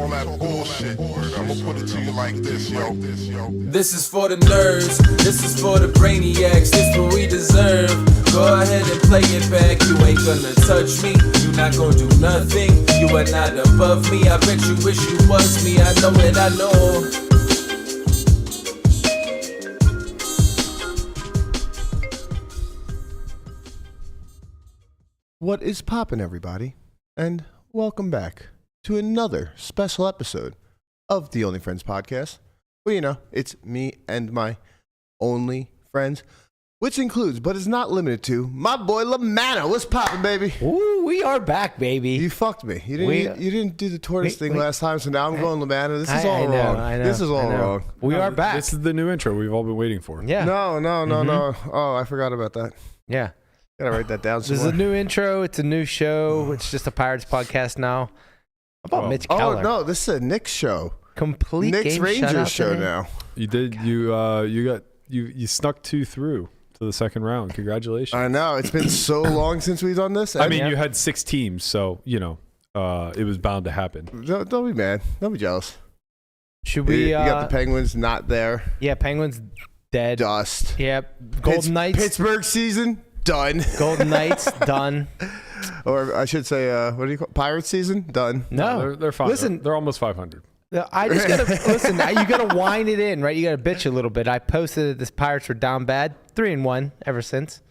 all that bullshit. I'ma put it to you like this, yo. This is for the nerds, this is for the brainiacs, this what we deserve. Go ahead and play it back, you ain't gonna touch me, you not gonna do nothing, you are not above me. I bet you wish you was me, I know it, I know. What is poppin', everybody? And welcome back to another special episode of the Only Friends podcast. Well, you know, it's me and my only friends, which includes, but is not limited to, my boy LaManna. What's poppin', baby? Ooh, we are back, baby. You fucked me. You didn't do the tortoise thing last time, so now I'm going LaManna. This is all wrong. I know, this is all wrong. We are back. This is the new intro we've all been waiting for. Yeah. No. Oh, I forgot about that. Yeah. Gotta write that down somewhere. This is a new intro. It's a new show. It's just a Pirates podcast now. How about Mitch Keller? Oh, no, this is a Knicks show. Complete Knicks game Rangers show today. now. You did. You snuck two through to the second round. Congratulations. I know. It's been so long since we've done this. I mean, you had 6 teams, so, you know, it was bound to happen. Don't be mad. Don't be jealous. Should we? You got the Penguins not there. Yeah, Penguins dead. Dust. Yep. Golden Knights. Pittsburgh season done. Golden Knights done. Or I should say, what do you call it? Pirates season done. No, They're fine. Listen, they're almost 500. I just gotta listen. You gotta wind it in, right? You gotta bitch a little bit. I posted that the Pirates were down bad, 3-1 ever since,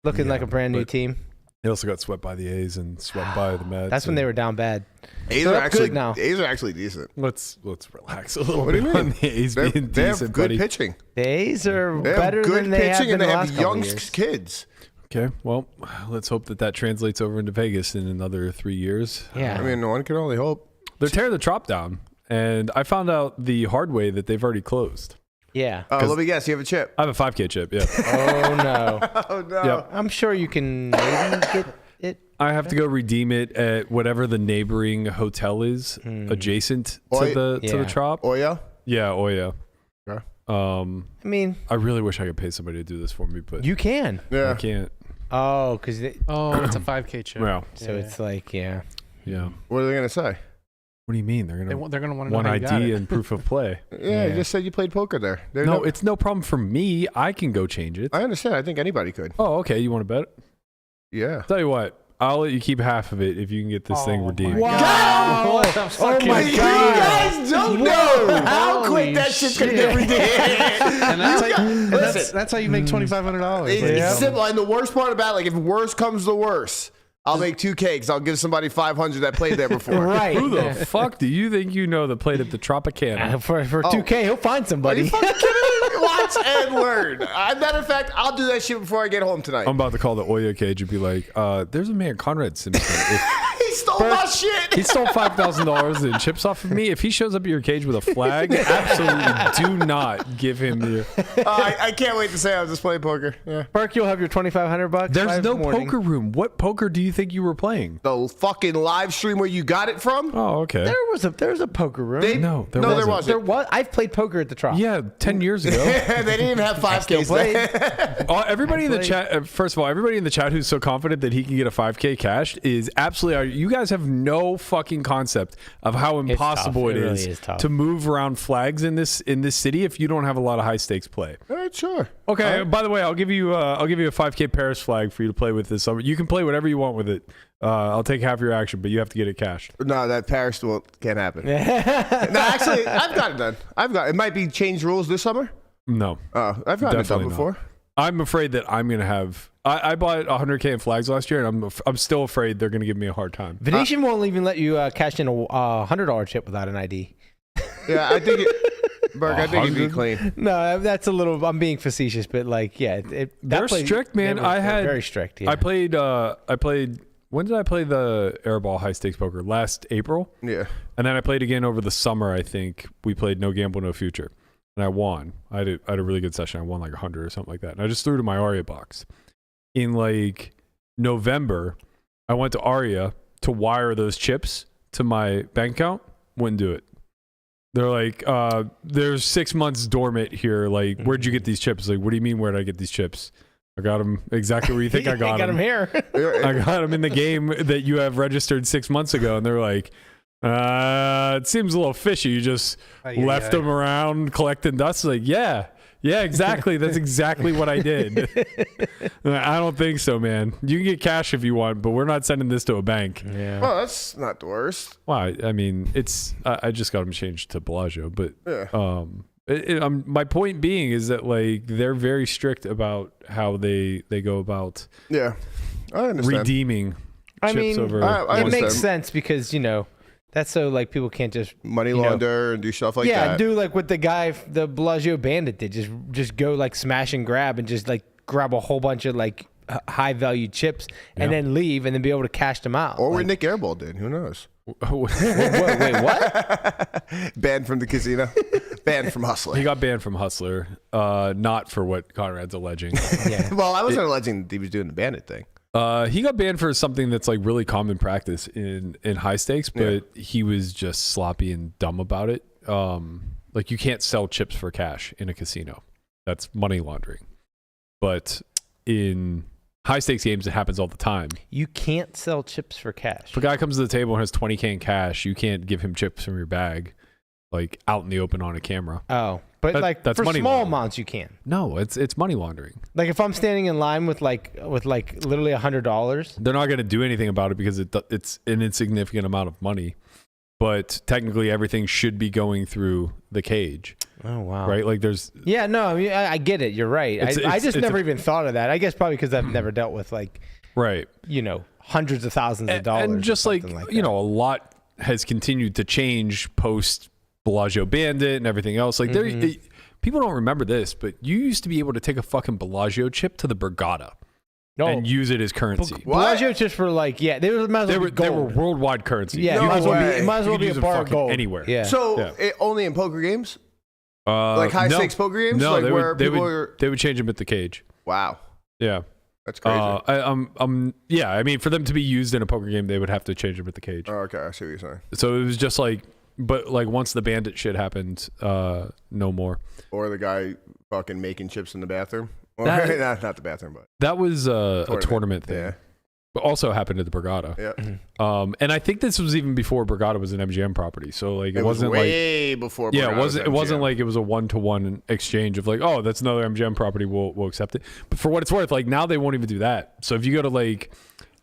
looking like a brand new team. They also got swept by the A's and swept by the Mets. That's when they were down bad. A's So are that's actually good now. A's are actually decent. Let's relax a little What do bit you mean? on the A's They being have decent, good buddy. pitching. The A's are They have better good than they have pitching, been and they the have last couple young years. kids. Okay, well, let's hope that translates over into Vegas in another 3 years. Yeah. I mean, one can only hope. They're tearing the Trop down, and I found out the hard way that they've already closed. Yeah. Let me guess. You have a chip. I have a 5K chip, yeah. Oh no. Oh no. Yep. I'm sure you can maybe get it. I have to go redeem it at whatever the neighboring hotel is adjacent to the Trop. Oya. Yeah, Oya. Okay. I mean, I really wish I could pay somebody to do this for me, but you can. Yeah. I can't. Oh, because Oh, it's a 5K chip. Well, so it's like yeah. What are they gonna say? What do you mean? They're They're gonna going to want to know want how you got ID it. and proof of play. Yeah, you just said you played poker there. No, it's no problem for me. I can go change it. I understand. I think anybody could. Oh, okay. You want to bet it? Yeah. Tell you what, I'll let you keep half of it if you can get this thing redeemed. wow. Oh my You God. guys don't know how Holy quick that shit's gonna shit. get redeemed. And Listen, that's how you make $2,500. it's simple. And the worst part about it, like, if worse comes to worse, I'll make 2 cakes. I'll give somebody 500 that played there before. Right. Who the fuck do you think you know that played at the Tropicana? For 2K, he'll find Are somebody. you fucking kidding me? Watch and learn. Matter of fact, I'll do that shit before I get home tonight. I'm about to call the Oya cage and be like, there's a man, Conrad Simpson. He stole my shit. He stole $5,000 in chips off of me. If he shows up at your cage with a flag, absolutely do not give him the. I can't wait to say I was just playing poker. Yeah. Berkey, you'll have your $2,500. There's by no morning. poker room. What poker do you think you were playing? The fucking live stream where you got it from? Oh, okay. There was a poker room. No, there there wasn't. There wasn't. was. I've played poker at the Trop. Yeah, 10 years ago. They didn't even have 5Ks there. Everybody in the chat, first of all, everybody in the chat who's so confident that he can get a 5K cashed is absolutely. You guys have no fucking concept of how impossible tough. it It really is is tough. to move around flags in this city if you don't have a lot of high stakes play. All right, sure. Okay. By the way, I'll give you a 5K Paris flag for you to play with this summer. You can play whatever you want with it. I'll take half your action, but you have to get it cashed. No, that Paris can't happen. No, actually, I've got it done. It might be changed rules this summer. No, I've gotten it done definitely before. not. I'm afraid that I'm gonna have. I bought 100K in flags last year, and I'm still afraid they're gonna give me a hard time. Venetian won't even let you cash in a $100 chip without an ID. Yeah, I think Berk, I think it'd be 100? clean. No, that's a little. I'm being facetious, but like, yeah, They're strict, man. They're very strict. Yeah. I played. When did I play the airball high stakes poker? Last April. Yeah. And then I played again over the summer. I think we played No Gamble, No Future, and I won. I had a really good session. I won like 100 or something like that. And I just threw to my Aria box. In like November, I went to Aria to wire those chips to my bank account. Wouldn't do it. They're like, there's 6 months dormant here. Like, where'd you get these chips? Like, what do you mean, where'd I get these chips? I got them exactly where you think I got them. them here. I got them in the game that you have registered 6 months ago. And they're like, It seems a little fishy. You just left them around collecting dust. Like, yeah, exactly. That's exactly what I did. I don't think so, man. You can get cash if you want, but we're not sending this to a bank. Yeah. Well, that's not the worst. Well, I mean, it's. I just got them changed to Bellagio, but Yeah. my point being is that like they're very strict about how they go about Yeah. I understand. redeeming I chips mean, over. I it makes understand. sense because that's so like people can't just Money you know, launder and do stuff like yeah, that. do like what the guy, the Bellagio bandit did. Just go like smash and grab and just like grab a whole bunch of like high value chips and then leave and then be able to cash them out. Or like, what Nick Airball did. Who knows? wait, what? Banned from the casino. Banned from Hustler. He got banned from Hustler, not for what Conrad's alleging. Yeah. Well, I wasn't alleging that he was doing the bandit thing. He got banned for something that's like really common practice in high stakes, but he was just sloppy and dumb about it. Like you can't sell chips for cash in a casino. That's money laundering. But in high stakes games, it happens all the time. You can't sell chips for cash. If a guy comes to the table and has 20K in cash, you can't give him chips from your bag, like out in the open on a camera. Oh, but like that's for money small laundering. amounts you can. No, it's money laundering. Like if I'm standing in line with like literally $100. They're not going to do anything about it because it's an insignificant amount of money. But technically, everything should be going through the cage, Oh wow. right? Like there's Yeah, no, I mean I get it. You're right. I just never even thought of that. I guess probably because I've never dealt with like right. hundreds of thousands of dollars. And just or like, something a lot has continued to change post Bellagio Bandit and everything else. Like people don't remember this, but you used to be able to take a fucking Bellagio chip to the Borgata and use it as currency. Bellagio just for like they might as well They be were gold. worldly currency. Yeah, No it might as well way. be, it might as You well could be use a it bar of fucking gold anywhere. Yeah. So only in poker games? No, Like high stakes poker games? No, Like they where would, they, people would, are... they would change them at the cage. Wow. Yeah. That's crazy. I mean, for them to be used in a poker game, they would have to change them at the cage. Oh, okay, I see what you're saying. So it was just like, but like once the bandit shit happened, no more. Or the guy fucking making chips in the bathroom. Or, That- not the bathroom, but That was a tournament thing. Yeah. But also happened at the Borgata. Yeah. And I think this was even before Borgata was an MGM property. So like It was wasn't like way before. yeah, Borgata's it wasn't MGM. like it was a 1-to-1 exchange of like, oh, that's another MGM property, we'll accept it. But for what it's worth, like now they won't even do that. So if you go to like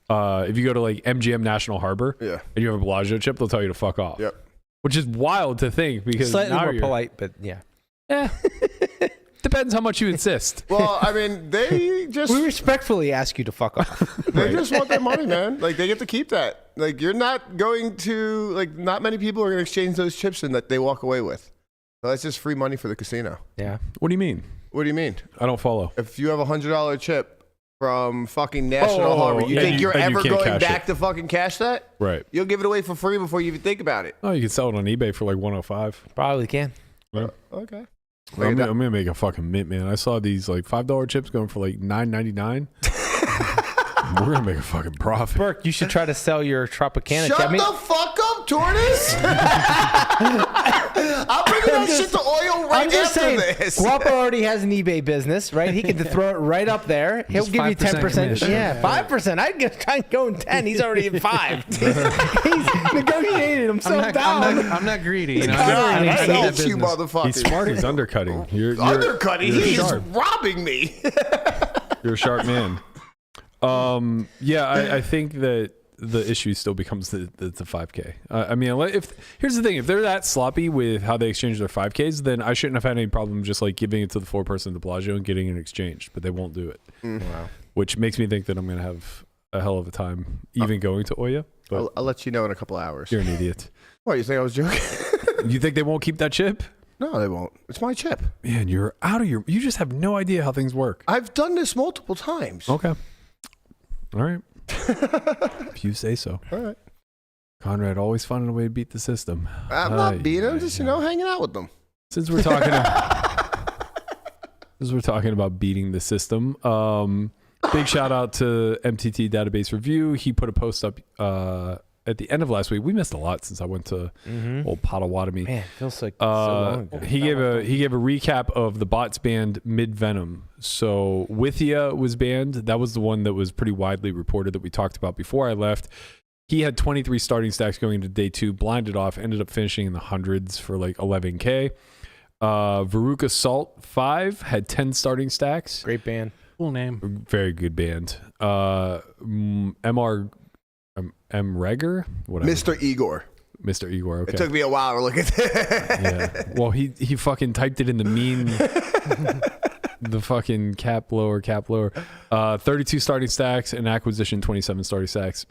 MGM National Harbor Yeah. and you have a Bellagio chip, they'll tell you to fuck off. Yep. Which is wild to think because slightly now more you're, polite, but yeah. depends how much you insist. Well, I mean, they just We respectfully ask you to fuck off. they just want their money, man. Like they get to keep that. Like you're not going to like not many people are going to exchange those chips and that they walk away with. So that's just free money for the casino. Yeah. What do you mean? What do you mean? I don't follow. If you have $100 chip from fucking National Oh, Harbor, you and think you- you're and you ever can't going cash back it. to fucking cash that? Right. You'll give it away for free before you even think about it. Oh, you can sell it on eBay for like 105. Probably can. Okay. I'm gonna make a fucking mint, man. I saw these like $5 chips going for like $9.99. We're gonna make a fucking profit. Burke, you should try to sell your Tropicana. Shut chip. I mean, the fuck up, Tortoise! I'll bring that shit to oil right I'm just after saying, this. Guapo already has an eBay business, right? He can throw it right up there. He'll Just give you 5% 10%. commission. Yeah, 5%. I'd try and go in 10. He's already at 5. He's negotiated himself down. I'm not greedy. You know, God, I need I that hate you, business. motherfucker. He's smart. He's undercutting. You're Undercutting. You're He's sharp. robbing me. You're a sharp man. Yeah, I think that the issue still becomes the 5K. I mean, here's the thing: if they're that sloppy with how they exchange their 5Ks, then I shouldn't have had any problem just like giving it to the 4-person at the Bellagio and getting it exchanged. But they won't do it, Wow. which makes me think that I'm gonna have a hell of a time even going to Oya. But I'll let you know in a couple hours. you're an idiot. What, you think I was joking? You think they won't keep that chip? No, they won't. It's my chip. Man, you're out of your. You just have no idea how things work. I've done this multiple times. Okay. All right. If you say so. All right. Conrad always finding a way to beat the system. I'm not beating them, just, hanging out with them. Since we're talking about beating the system, big shout out to MTT Database Review. He put a post up at the end of last week. We missed a lot since I went to old Potawatomi. Man, it feels like so long ago. He gave a recap of the bots banned mid Venom. So Withia was banned. That was the one that was pretty widely reported that we talked about before I left. He had 23 starting stacks going into day 2, blinded off, ended up finishing in the hundreds for like 11K. Veruca Salt 5 had 10 starting stacks. Great band. Cool name. Very good band. MR M Reger, whatever. Mr. Igor. Mr. Igor. Okay. It took me a while to look at that. Yeah. Well, he fucking typed it in the mean, the fucking cap lower. 32 starting stacks and acquisition 27 starting stacks.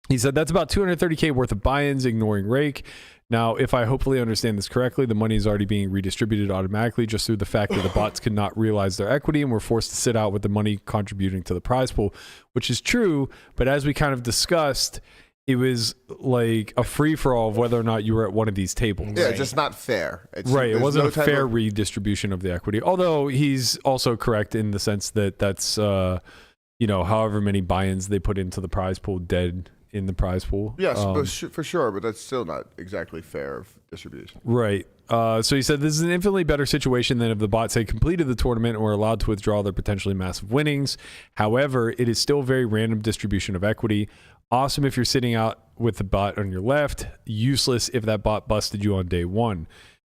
He said that's about 230K worth of buy-ins, ignoring rake. Now, if I hopefully understand this correctly, the money is already being redistributed automatically just through the fact that the bots could not realize their equity and were forced to sit out with the money contributing to the prize pool, which is true. But as we kind of discussed, it was like a free-for-all of whether or not you were at one of these tables. Yeah, just not fair. Right. It wasn't a fair redistribution of the equity. Although he's also correct in the sense that that's, however many buy-ins they put into the prize pool dead in the prize pool. Yes, for sure, but that's still not exactly fair of distribution. Right. So he said this is an infinitely better situation than if the bots had completed the tournament and were allowed to withdraw their potentially massive winnings. However, it is still very random distribution of equity. Awesome if you're sitting out with the bot on your left. Useless if that bot busted you on day 1.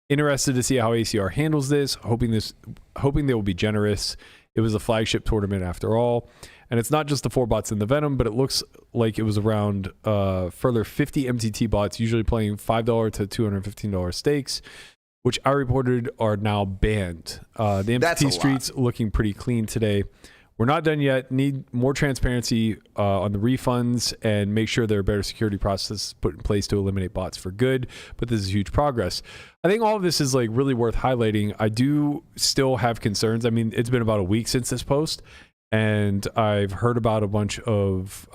Interested to see how ACR handles this. Hoping they will be generous. It was a flagship tournament after all. And it's not just the 4 bots in the Venom, but it looks like it was around further 50 MTT bots, usually playing $5 to $215 stakes, which I reported are now banned. The MTT streets looking pretty clean today. We're not done yet. Need more transparency on the refunds and make sure there are better security processes put in place to eliminate bots for good. But this is huge progress. I think all of this is like really worth highlighting. I do still have concerns. I mean, it's been about a week since this post. And I've heard about a bunch of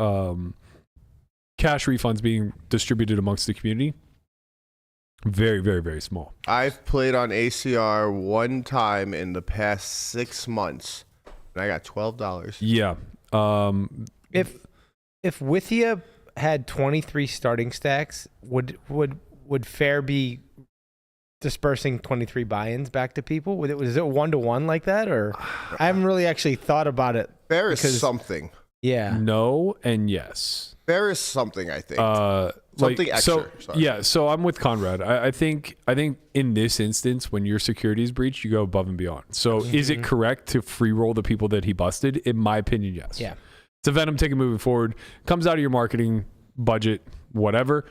cash refunds being distributed amongst the community. Very, very, very small. I've played on ACR one time in the past 6 months, and I got $12. Yeah. If Withia had 23 starting stacks, would Fair be dispersing 23 buy-ins back to people? Was it 1-to-1 like that, or I haven't really actually thought about it. Fair is something. Yeah. No and yes. Fair is something, I think. Something extra. So I'm with Conrad. I think in this instance, when your security is breached, you go above and beyond. So is it correct to free roll the people that he busted? In my opinion, yes. Yeah. It's a Venom ticket moving forward. Comes out of your marketing budget, whatever.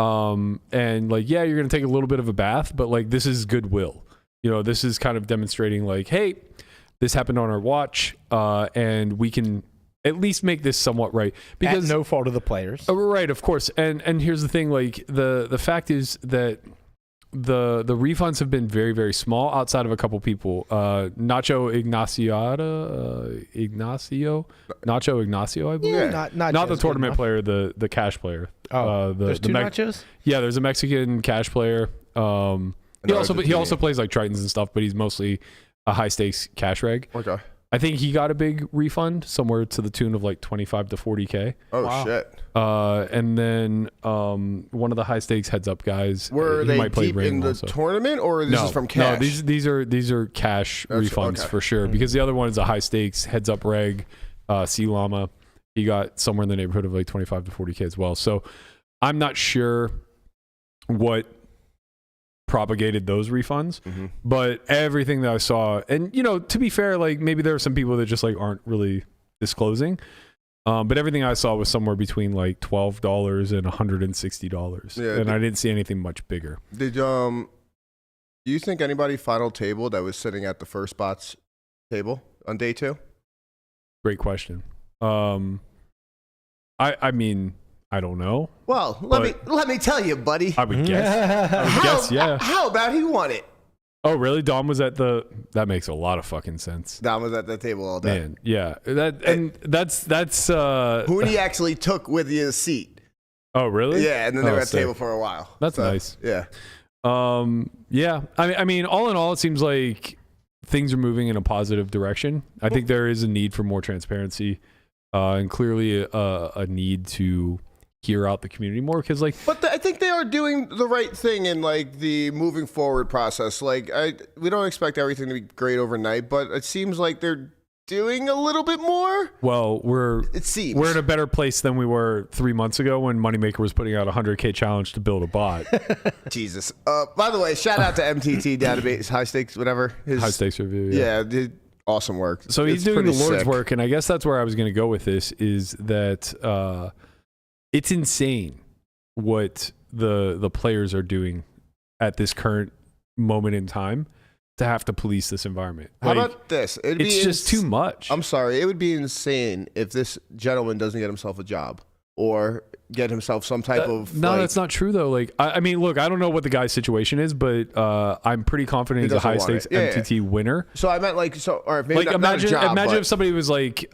And like, yeah, you're going to take a little bit of a bath, but like, this is goodwill. This is kind of demonstrating like, hey, this happened on our watch, and we can at least make this somewhat right, because at no fault of the players. Right. Of course. And here's the thing, like the fact is that the refunds have been very, very small outside of a couple people. Nacho Ignacio, I believe. Yeah. Not the tournament player, the cash player. There's two Nachos? Yeah, there's a Mexican cash player. He also plays like Tritons and stuff, but he's mostly a high stakes cash reg. Okay. I think he got a big refund somewhere to the tune of like 25 to 40K. Oh, wow. Shit. And then one of the high stakes heads up guys. Were they might play deep Rain in the also. tournament, or this is from cash? No, these are cash refunds for sure. Because the other one is a high stakes heads up reg, C Llama. He got somewhere in the neighborhood of like 25 to 40K as well. So I'm not sure what propagated those refunds, but everything that I saw, and to be fair, like maybe there are some people that just like aren't really disclosing, but everything I saw was somewhere between like $12 and $160. Yeah, and I didn't see anything much bigger. Do you think anybody final table that was sitting at the first spots table on day 2? Great question. I mean, I don't know. Well, let me tell you, buddy. I would guess. Yeah. How about he won it? Oh, really? Dom was at that makes a lot of fucking sense. Dom was at the table all day. Man, yeah. That's Hooney actually took with his seat. Oh, really? Yeah, and then they were at the table for a while. That's nice. Yeah. Yeah. I mean, all in all, it seems like things are moving in a positive direction. I think there is a need for more transparency, and clearly a need to hear out the community more, because but I think they are doing the right thing in like the moving forward process. Like we don't expect everything to be great overnight, but it seems like they're doing a little bit more. Well, It seems we're in a better place than we were 3 months ago when Moneymaker was putting out a 100K challenge to build a bot. Jesus. By the way, shout out to MTT Database, high stakes, whatever. High stakes review. Yeah, did awesome work. So he's It's doing the pretty Lord's sick. work, and I guess that's where I was going to go with this. Is that it's insane what the players are doing at this current moment in time to have to police this environment. How about this? It's just too much. I'm sorry. It would be insane if this gentleman doesn't get himself a job or get himself some type of. No, like, that's not true though. Like, I mean, look, I don't know what the guy's situation is, but I'm pretty confident he's a doesn't high want stakes it. Yeah, MTT winner. So I meant or maybe Like, not a imagine job, but if somebody was like,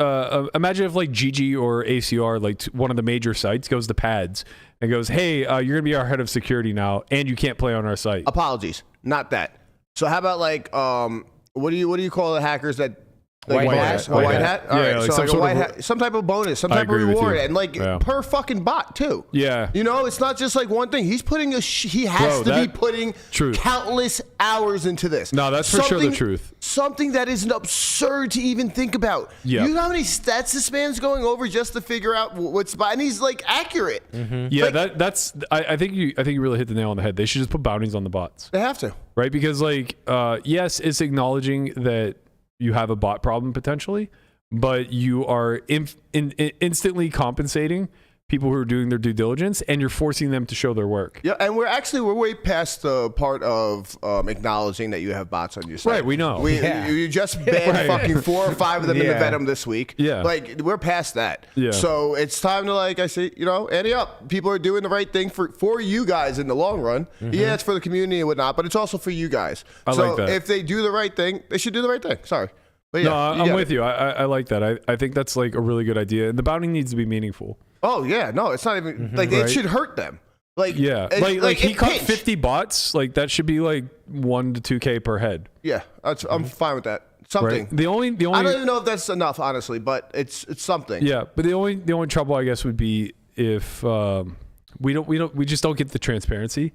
imagine if like GG or ACR, like one of the major sites, goes to pads and goes, hey, you're gonna be our head of security now, and you can't play on our site. apologies, not that. So how about like what do you call the hackers that White bonus? hat. A white hat? All Yeah, right, like so some like a sort white of- hat, some type of bonus, some I type of agree with reward, you. and like Yeah. per fucking bot too. Yeah. You know, it's not just like one thing. He's putting he has Bro, to be that- putting truth. countless hours into this. No, that's for sure the truth. Something that is absurd to even think about. Yeah. You know how many stats this man's going over just to figure out what's and he's like accurate. Yeah, Like- that's. I think you really hit the nail on the head. They should just put bounties on the bots, They have to. right? Because like, yes, it's acknowledging that you have a bot problem potentially, but you are instantly compensating people who are doing their due diligence, and you're forcing them to show their work. Yeah, and we're way past the part of acknowledging that you have bots on your site. Right, we know. Yeah. You just banned Right. fucking 4 or 5 of them in the Yeah. Venom this week. Yeah. Like, we're past that. Yeah. So it's time to, like I say, ante up. People are doing the right thing for you guys in the long run. Yeah, it's for the community and whatnot, but it's also for you guys. I so like that. if they do the right thing, they should do the right thing. Sorry. But yeah, No, you I'm get with it. you. I like that. I think that's like a really good idea, and the bounty needs to be meaningful. Oh, yeah. No, it's not even, like, Right. it should hurt them. Like, Yeah, it- like he it caught pinch. 50 bots. Like that should be like 1 to 2K per head. Yeah, I'm fine with that. Something. Right. The only I don't even know if that's enough, honestly, but it's something. Yeah, but the only trouble I guess would be if we just don't get the transparency,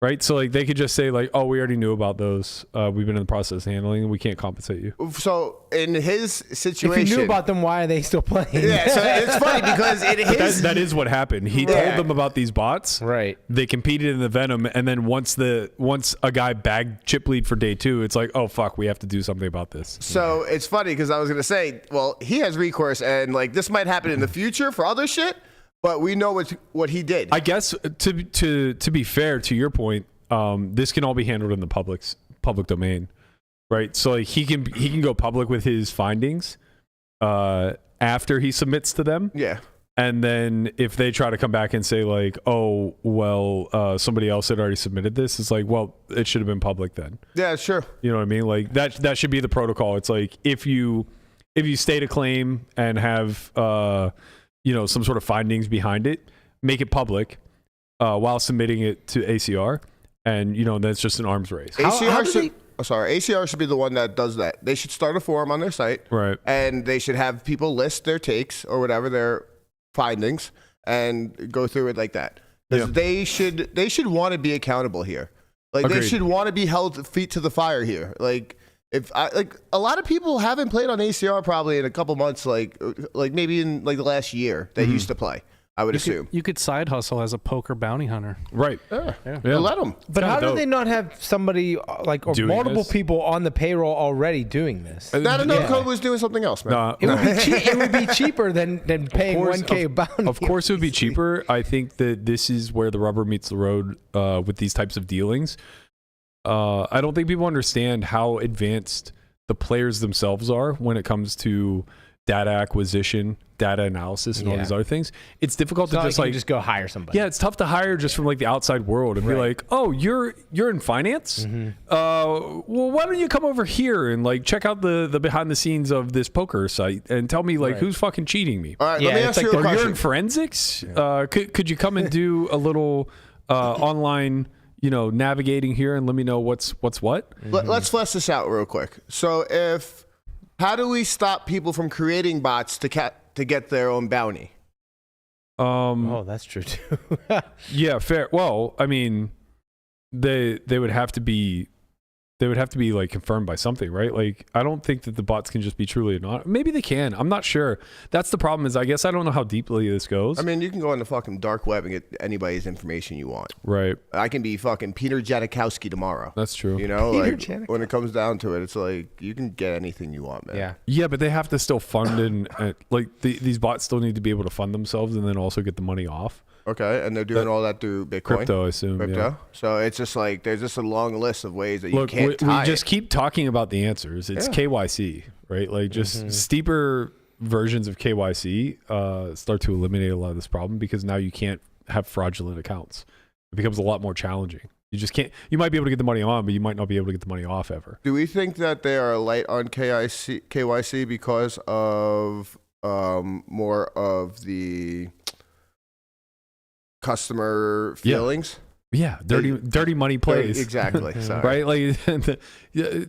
right? So like they could just say like, oh, we already knew about those. We've been in the process of handling them. We can't compensate you. So in his If situation, you knew about them, why are they still playing? yeah. So it's funny because in his That is what happened. He Yeah. told them about these bots. Right. They competed in the Venom, and then once a guy bagged chip lead for day 2, it's like, oh fuck, we have to do something about this. So it's funny because I was gonna say, well, he has recourse, and like this might happen in the future for other shit, but we know what he did. I guess to be fair to your point, this can all be handled in the public domain, right? So like he can go public with his findings after he submits to them, yeah. and then if they try to come back and say like, oh well, somebody else had already submitted this, it's like, well, it should have been public then. Yeah, sure. You know what I mean? Like that should be the protocol. It's like if you state a claim and have some sort of findings behind it, make it public while submitting it to ACR, and that's just an arms race. ACR should be the one that does that. They should start a forum on their site, Right. and they should have people list their takes or whatever their findings and go through it like that. Because they should want to be accountable here. Like they Agreed. should want to be held feet to the fire here. Like a lot of people haven't played on ACR probably in a couple months, like maybe in like the last year they used to play. I would assume. You could side hustle as a poker bounty hunter. Right. Yeah. Yeah. Let them. But kinda how do dope. they not have somebody or Doing multiple this? people on the payroll already doing this? Not enough Yeah. code was doing something else, man. Nah, It would be it would be cheaper than paying course, 1K bounty. Of course, it would be cheaper. I think that this is where the rubber meets the road with these types of dealings. I don't think people understand how advanced the players themselves are when it comes to data acquisition, data analysis, and all Yeah. these other things. It's difficult It's to not just like like you just go hire somebody. yeah, it's tough to hire just from like the outside world and be Right. like, oh, you're in finance. Well, why don't you come over here and like check out the behind the scenes of this poker site and tell me like Right. who's fucking cheating me. All right, Yeah, let me it's ask you like a Or you're question. in forensics. Could you come and do a little online, navigating here and let me know what's what? Let's flesh this out real quick. So how do we stop people from creating bots to get their own bounty? Oh, that's true too. Yeah, fair. Well, I mean, they would have to be they would have to be like confirmed by something, right? Like, I don't think that the bots can just be truly anonymous. Maybe they can. I'm not sure. That's the problem. Is I guess I don't know how deeply this goes. I mean, you can go on the fucking dark web and get anybody's information you want. Right. I can be fucking Peter Janikowski tomorrow. That's true. You know, Peter like Janikowski. when it comes down to it, it's like you can get anything you want, man. Yeah. Yeah, but they have to still fund and like these bots still need to be able to fund themselves and then also get the money off. Okay, and they're doing all that through Bitcoin. Crypto, I assume. Crypto. Yeah. So it's just like there's just a long list of ways that you Look, can't we tie just it. keep talking about the answers. It's KYC, right? Like just steeper versions of KYC start to eliminate a lot of this problem because now you can't have fraudulent accounts. It becomes a lot more challenging. You just can't. You might be able to get the money on, but you might not be able to get the money off ever. Do we think that they are light on KYC because of more of the customer feelings? Yeah, dirty money plays. Exactly. Sorry. Right? Like,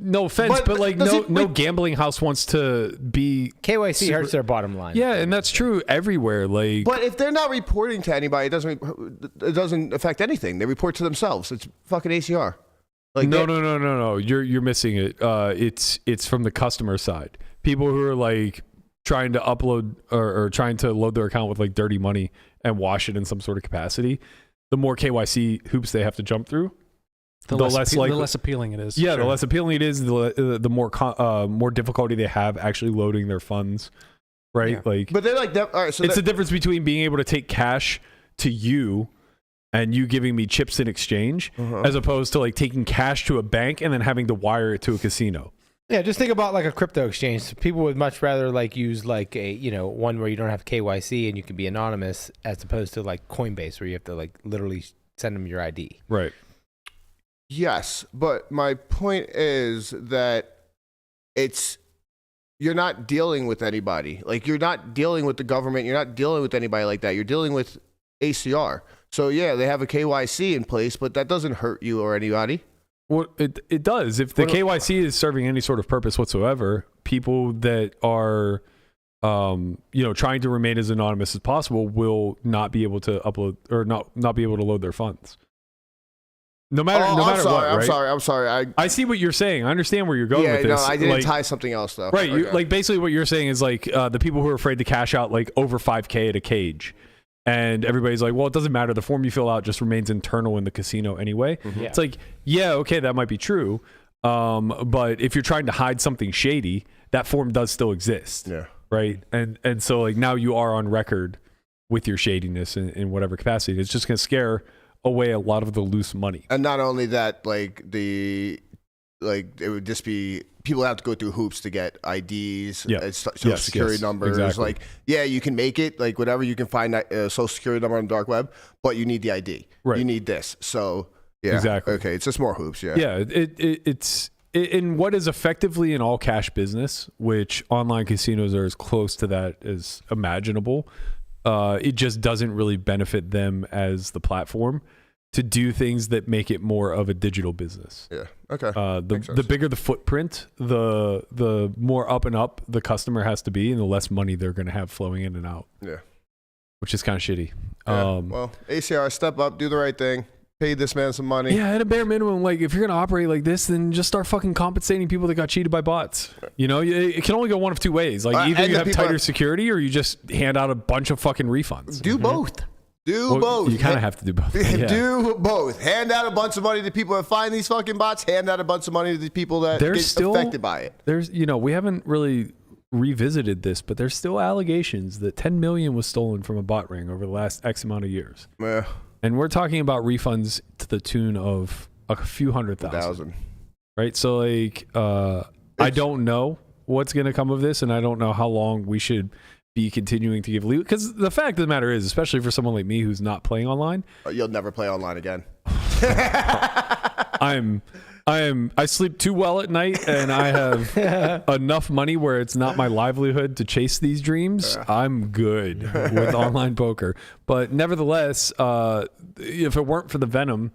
no offense, but like no gambling house wants to be KYC hurts their bottom line. Yeah, and that's true everywhere. Like, But if they're not reporting to anybody, it doesn't affect anything. They report to themselves. It's fucking ACR. Like no. You're missing it. It's from the customer side. People who are like trying to upload or trying to load their account with like dirty money and wash it in some sort of capacity. The more KYC hoops they have to jump through, the less appealing it is. Yeah, Sure. the less appealing it is, the more difficulty they have actually loading their funds, right? Yeah. Like, But they're like that. All right, so it's the difference between being able to take cash to you and you giving me chips in exchange, as opposed to like taking cash to a bank and then having to wire it to a casino. Yeah, just think about like a crypto exchange. People would much rather like use like a, you know, one where you don't have KYC and you can be anonymous as opposed to like Coinbase where you have to like literally send them your ID. Right. Yes, but my point is that you're not dealing with anybody. Like, you're not dealing with the government. You're not dealing with anybody like that. You're dealing with ACR. So yeah, they have a KYC in place, but that doesn't hurt you or anybody. Well, it does. If the KYC is serving any sort of purpose whatsoever, people that are, trying to remain as anonymous as possible will not be able to upload or not be able to load their funds. No matter what, right? I'm sorry. I see what you're saying. I understand where you're going with this. No, I didn't like, tie something else though. Right. Okay. Like basically what you're saying is like the people who are afraid to cash out like over $5,000 at a cage. And everybody's like, well, it doesn't matter. The form you fill out just remains internal in the casino anyway. Yeah. It's like, yeah, okay, that might be true. But if you're trying to hide something shady, that form does still exist. Yeah. Right. And so like now you are on record with your shadiness in whatever capacity. It's just going to scare away a lot of the loose money. And not only that, it would just be people have to go through hoops to get IDs, social security numbers. Exactly. Like, yeah, you can make it, like whatever, you can find that social security number on the dark web, but you need the ID. Right. You need this. So yeah, exactly. Okay, it's just more hoops. Yeah. Yeah. It's in what is effectively an all cash business, which online casinos are as close to that as imaginable. It just doesn't really benefit them as the platform to do things that make it more of a digital business. Yeah. Okay. The bigger the footprint, the more up and up the customer has to be, and the less money they're going to have flowing in and out. Yeah. Which is kind of shitty. Yeah. Well, ACR, step up, do the right thing. Pay this man some money. Yeah, at a bare minimum, like if you're going to operate like this, then just start fucking compensating people that got cheated by bots. You know, it can only go one of two ways. Like either you have tighter security or you just hand out a bunch of fucking refunds. Do both. Do both. You kind of have to do both. Yeah. Do both. Hand out a bunch of money to people that find these fucking bots. Hand out a bunch of money to the people that get affected by it. There's, we haven't really revisited this, but there's still allegations that 10 million was stolen from a bot ring over the last X amount of years. Yeah. And we're talking about refunds to the tune of a few 100,000. Right? So like, I don't know what's going to come of this, and I don't know how long we should be continuing to give leeway. Because the fact of the matter is, especially for someone like me who's not playing online, you'll never play online again. I sleep too well at night, and I have enough money where it's not my livelihood to chase these dreams. I'm good with online poker. But nevertheless, if it weren't for the Venom,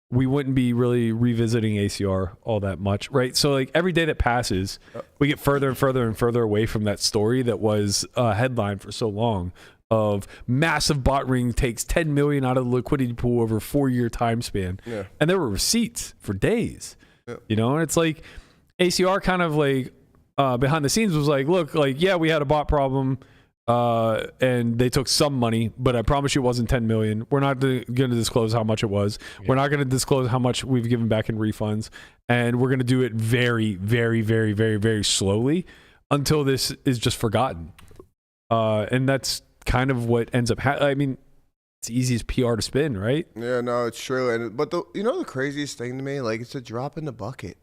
we wouldn't be really revisiting ACR all that much, right? So like every day that passes, we get further and further and further away from that story that was a headline for so long of massive bot ring takes 10 million out of the liquidity pool over a 4-year time span. Yeah. And there were receipts for days. Yep. You know, and it's like ACR kind of like behind the scenes was like, look, like, yeah, we had a bot problem and they took some money, but I promise you it wasn't 10 million. We're not going to disclose how much it was. Yeah. We're not going to disclose how much we've given back in refunds. And we're going to do it very, very, very, very, very slowly until this is just forgotten. And that's kind of what ends up I mean, it's the easiest PR to spin, right? Yeah, no, it's true. But the craziest thing to me, like, it's a drop in the bucket.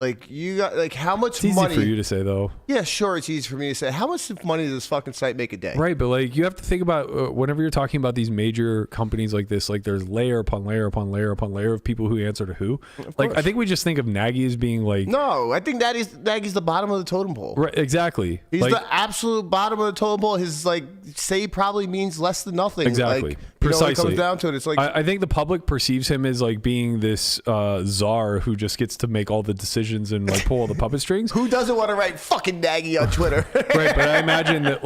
Like, you got, like, how much money? It's easy for you to say, though. Yeah, sure, it's easy for me to say. How much money does this fucking site make a day? Right, but, like, you have to think about whenever you're talking about these major companies like this, like, there's layer upon layer upon layer upon layer of people who answer to who. Like, I think we just think of Nagy as being, like... No, I think Nagy's the bottom of the totem pole. Right, exactly. He's the absolute bottom of the totem pole. His, like, say probably means less than nothing. Exactly. Like, precisely. When it comes down to it, it's like... I think the public perceives him as, like, being this czar who just gets to make all the decisions and, like, pull all the puppet strings. Who doesn't want to write fucking Nagy on Twitter? Right, but I imagine that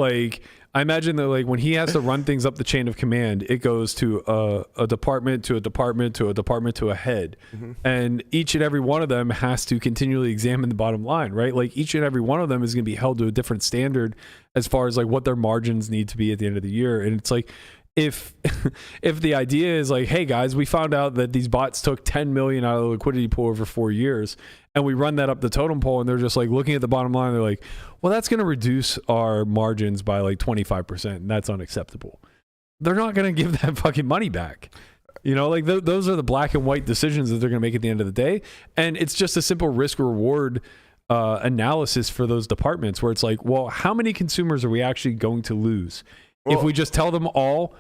when he has to run things up the chain of command, it goes to a department to a department to a department to a head. Mm-hmm. And each and every one of them has to continually examine the bottom line, right? Like, each and every one of them is going to be held to a different standard as far as, like, what their margins need to be at the end of the year. And it's like, if the idea is like, hey guys, we found out that these bots took 10 million out of the liquidity pool over 4 years, and we run that up the totem pole, and they're just like looking at the bottom line, they're like, well, that's going to reduce our margins by like 25%, and that's unacceptable. They're not going to give that fucking money back. You know, like those are the black and white decisions that they're going to make at the end of the day, and it's just a simple risk reward analysis for those departments where it's like, well, how many consumers are we actually going to lose? Well, if we just tell them all,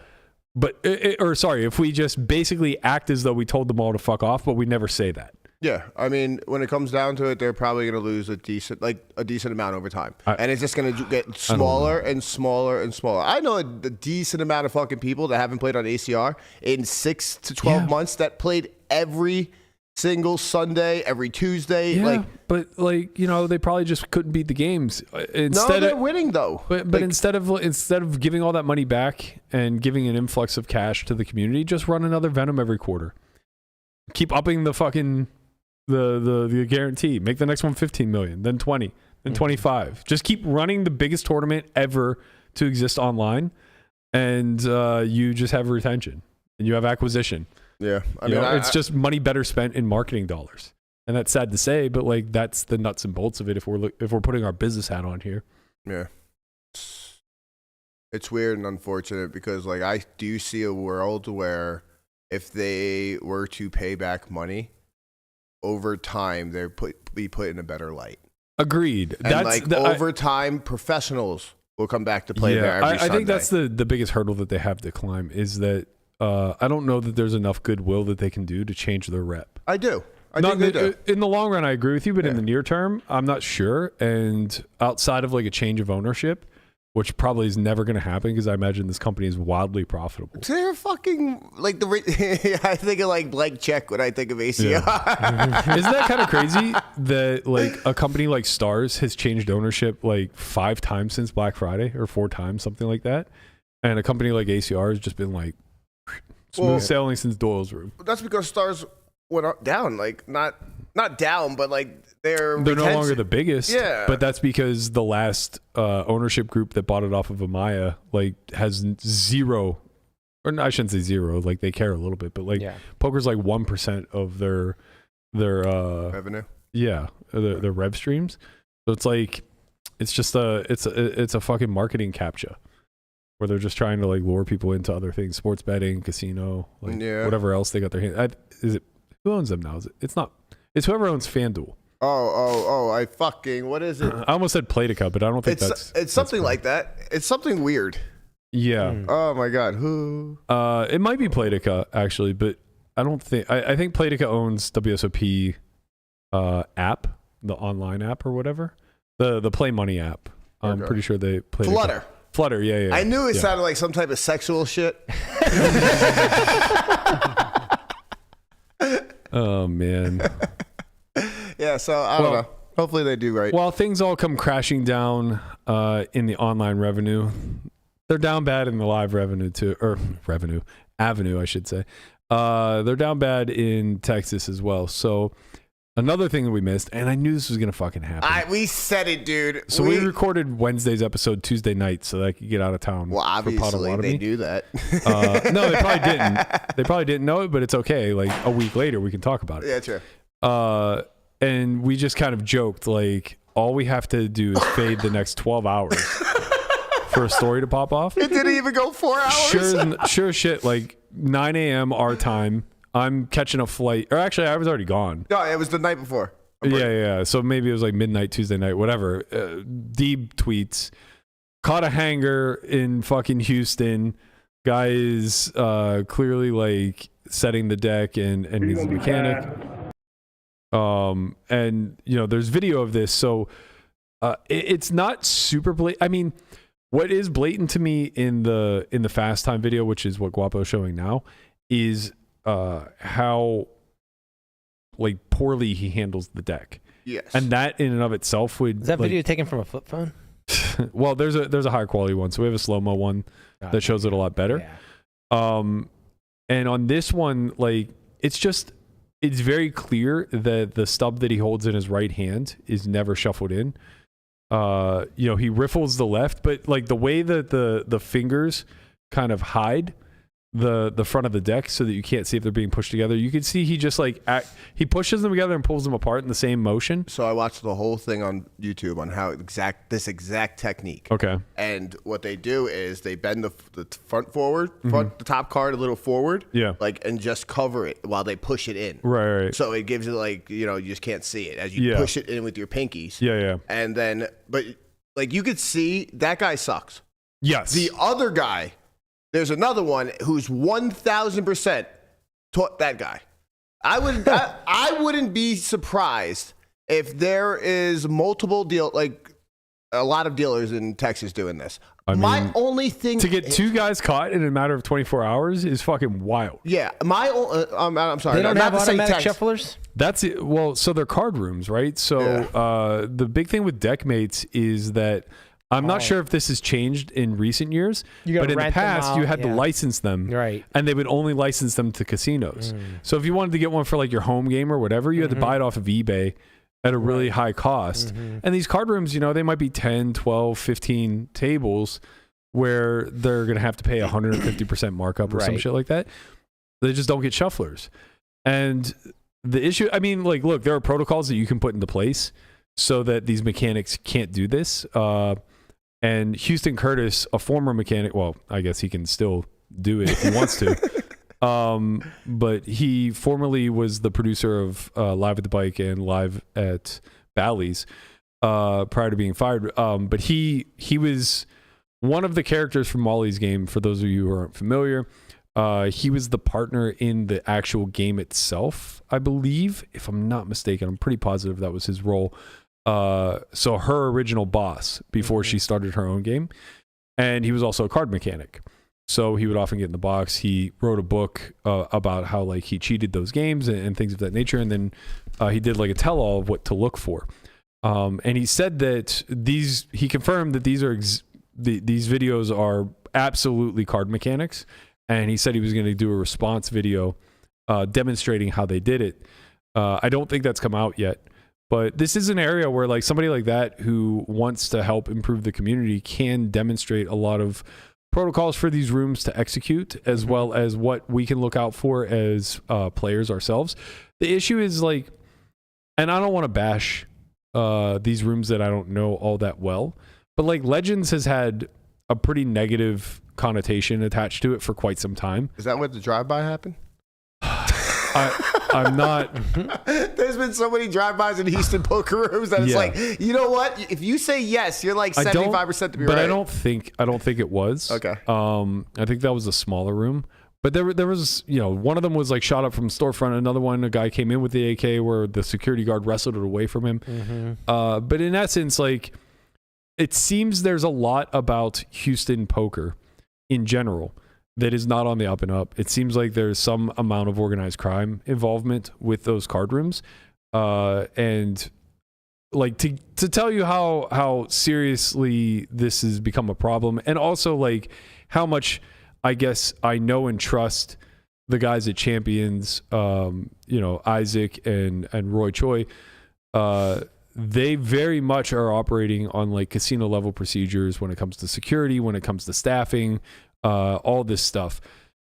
if we just basically act as though we told them all to fuck off, but we never say that. Yeah, I mean, when it comes down to it, they're probably going to lose a decent amount over time, and it's just going to get smaller and smaller and smaller. I know a decent amount of fucking people that haven't played on ACR in 6 to 12 months that played every single Sunday, every Tuesday. Yeah, but like, you know, they probably just couldn't beat the games. They're winning though. But like, instead of giving all that money back and giving an influx of cash to the community, just run another Venom every quarter. Keep upping the fucking the guarantee. Make the next one 15 million, then 20, then 25. Just keep running the biggest tournament ever to exist online, and you just have retention and you have acquisition. Yeah, I mean, it's just money better spent in marketing dollars, and that's sad to say, but like that's the nuts and bolts of it. If we're putting our business hat on here, yeah, it's weird and unfortunate because like I do see a world where if they were to pay back money over time, they're be put in a better light. Agreed. And that's over time, professionals will come back to play there every Sunday. I think that's the biggest hurdle that they have to climb is that. I don't know that there's enough goodwill that they can do to change their rep. I do. I think they do. In the long run, I agree with you, but in the near term, I'm not sure. And outside of like a change of ownership, which probably is never going to happen because I imagine this company is wildly profitable. They're fucking like I think of like blank check when I think of ACR. Yeah. Isn't that kind of crazy that like a company like Stars has changed ownership like 5 times since Black Friday or 4 times, something like that, and a company like ACR has just been like smooth sailing since Doyle's room. That's because Stars went down, like not down, but like they're no longer the biggest. Yeah, but that's because the last ownership group that bought it off of Amaya like has zero, or no, I shouldn't say zero. Like they care a little bit, but like poker's like 1% of their revenue. Yeah, their rev streams. So it's like it's just it's a fucking marketing captcha. Where they're just trying to like lure people into other things, sports betting, casino, like whatever else they got their hand. Is it who owns them now? It's whoever owns FanDuel. I fucking what is it? I almost said Playtica, but I don't think it's something like that. It's something weird. Yeah. Oh my god, who? It might be Playtica actually, but I don't think. I think Playtica owns WSOP app, the online app or whatever, the Play Money app. I'm pretty sure they play Flutter, yeah. I knew it sounded like some type of sexual shit. Oh, man. Yeah, so I don't know. Hopefully they do right. While things all come crashing down in the online revenue, they're down bad in the live revenue too, or avenue, I should say. They're down bad in Texas as well. So Another thing that we missed, and I knew this was gonna fucking happen. We said it, dude. So we recorded Wednesday's episode Tuesday night so that I could get out of town. Well, obviously they do that. No, they probably didn't. They probably didn't know it, but it's okay. Like a week later, we can talk about it. Yeah, true. And we just kind of joked, like, all we have to do is fade the next 12 hours for a story to pop off. It didn't even go 4 hours. Sure shit, like 9 a.m. our time. I'm catching a flight. Or actually, I was already gone. No, it was the night before. Yeah. So maybe it was like midnight Tuesday night, whatever. Deeb tweets, caught a hanger in fucking Houston. Guy is clearly like setting the deck and he's a mechanic. And you know, there's video of this, so it's not super blatant. I mean, what is blatant to me in the fast time video, which is what Guapo's showing now, is how like poorly he handles the deck. Yes. And that in and of itself would Is that video taken from a flip phone? Well, there's a higher quality one. So we have a slow-mo one that shows it a lot better. Yeah. And on this one, like it's very clear that the stub that he holds in his right hand is never shuffled in. You know, he riffles the left, but like the way that the fingers kind of hide the front of the deck so that you can't see if they're being pushed together. You can see he just like he pushes them together and pulls them apart in the same motion. So I watched the whole thing on YouTube on how this exact technique. Okay. And what they do is they bend the front forward, the top card a little forward. Yeah. Like, and just cover it while they push it in. Right. So it gives it like, you know, you just can't see it as you push it in with your pinkies. Yeah. And then, but like you could see that guy sucks. Yes. The other guy, there's another one who's 1,000% taught that guy. I wouldn't be surprised if there is multiple like a lot of dealers in Texas doing this. My only thing to get two guys caught in a matter of 24 hours is fucking wild. Yeah, I'm sorry. They don't have automatic shufflers? That's it. Well, so they're card rooms, right? So the big thing with deck mates is that I'm not sure if this has changed in recent years, but in the past you had to license them, right? And they would only license them to casinos. So if you wanted to get one for like your home game or whatever, you had to buy it off of eBay at a really high cost. And these card rooms, you know, they might be 10, 12, 15 tables where they're going to have to pay 150% markup or some shit like that. They just don't get shufflers. And the issue, I mean, like, look, there are protocols that you can put into place so that these mechanics can't do this. And Houston Curtis, a former mechanic, well, I guess he can still do it if he wants to. But he formerly was the producer of Live at the Bike and Live at Bally's prior to being fired. But he was one of the characters from Molly's game, for those of you who aren't familiar. He was the partner in the actual game itself, I believe, if I'm not mistaken. I'm pretty positive that was his role. So her original boss before she started her own game. And he was also a card mechanic. So he would often get in the box. He wrote a book about how like he cheated those games and things of that nature. And then he did like a tell-all of what to look for. And he said that he confirmed that these videos are absolutely card mechanics. And he said he was going to do a response video demonstrating how they did it. I don't think that's come out yet. But this is an area where like somebody like that who wants to help improve the community can demonstrate a lot of protocols for these rooms to execute, as well as what we can look out for as players ourselves. The issue is like, and I don't want to bash these rooms that I don't know all that well, but like Legends has had a pretty negative connotation attached to it for quite some time. Is that where the drive-by happened? I'm not. There's been so many drive-bys in Houston poker rooms that it's like, you know what? If you say yes, you're like 75% to be right. But I don't think it was. Okay. I think that was a smaller room. But there was, you know, one of them was like shot up from storefront. Another one, a guy came in with the AK where the security guard wrestled it away from him. But in essence, like, it seems there's a lot about Houston poker in general that is not on the up and up. It seems like there's some amount of organized crime involvement with those card rooms. And like to tell you how seriously this has become a problem, and also like how much I guess I know and trust the guys at Champions, Isaac and Roy Choi, they very much are operating on like casino level procedures when it comes to security, when it comes to staffing, all this stuff.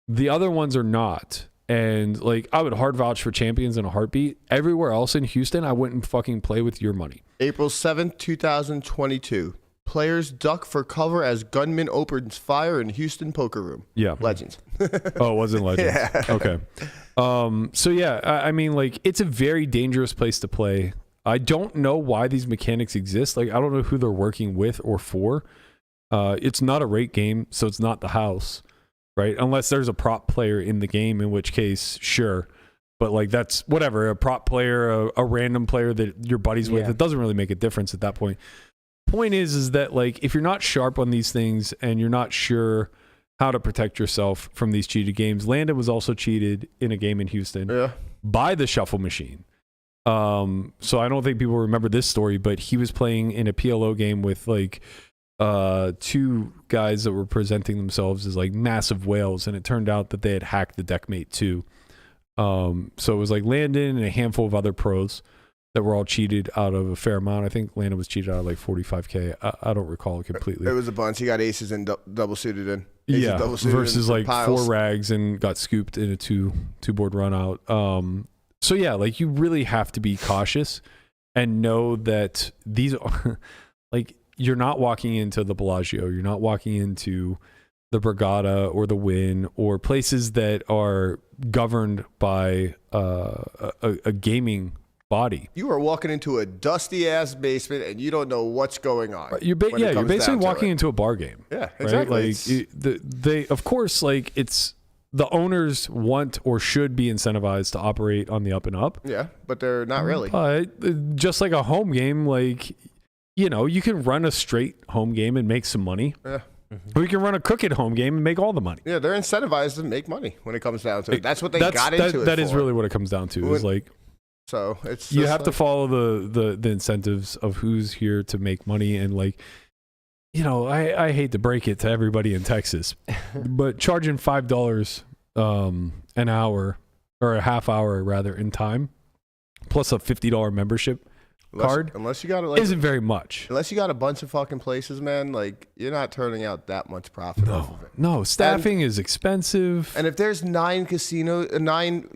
The other ones are not. And like, I would hard vouch for Champions in a heartbeat. Everywhere else in Houston, I wouldn't fucking play with your money. April 7th, 2022. Players duck for cover as gunman opens fire in Houston poker room. Yeah. Legends. Oh, it wasn't Legends. Yeah. Okay. So yeah, I mean, like, it's a very dangerous place to play. I don't know why these mechanics exist. Like, I don't know who they're working with or for. It's not a rate game, so it's not the house, right? Unless there's a prop player in the game, in which case, sure. But like, that's whatever, a prop player, a random player that you're buddies with, it doesn't really make a difference at that point. Point is that like, if you're not sharp on these things and you're not sure how to protect yourself from these cheated games, Landon was also cheated in a game in Houston by the shuffle machine. So I don't think people remember this story, but he was playing in a PLO game with like two guys that were presenting themselves as like massive whales, and it turned out that they had hacked the deckmate too. So it was like Landon and a handful of other pros that were all cheated out of a fair amount. I think Landon was cheated out of like 45K. I don't recall completely. It was a bunch. He got aces and double suited in. Versus like piles. 4 rags and got scooped in a two board run out. So yeah, like, you really have to be cautious and know that these are like, you're not walking into the Bellagio, you're not walking into the Borgata or the Wynn or places that are governed by a gaming body. You are walking into a dusty ass basement and you don't know what's going on. You're basically walking into a bar game. Yeah, exactly. Right? Like, they of course, like, it's the owners want or should be incentivized to operate on the up and up. Yeah, but they're not really. But just like a home game, like, you can run a straight home game and make some money. Yeah. Or you can run a crooked home game and make all the money. Yeah, they're incentivized to make money when it comes down to it. That's what they got into it That for. Is really what it comes down to. Is like, so it's you have to follow the incentives of who's here to make money. And like, I hate to break it to everybody in Texas, but charging $5 an hour, or a half hour rather, in time, plus a $50 membership card, unless you got it, like, isn't very much. Unless you got a bunch of fucking places, man, like, you're not turning out that much profit off of it. No, staffing is expensive. And if there's 9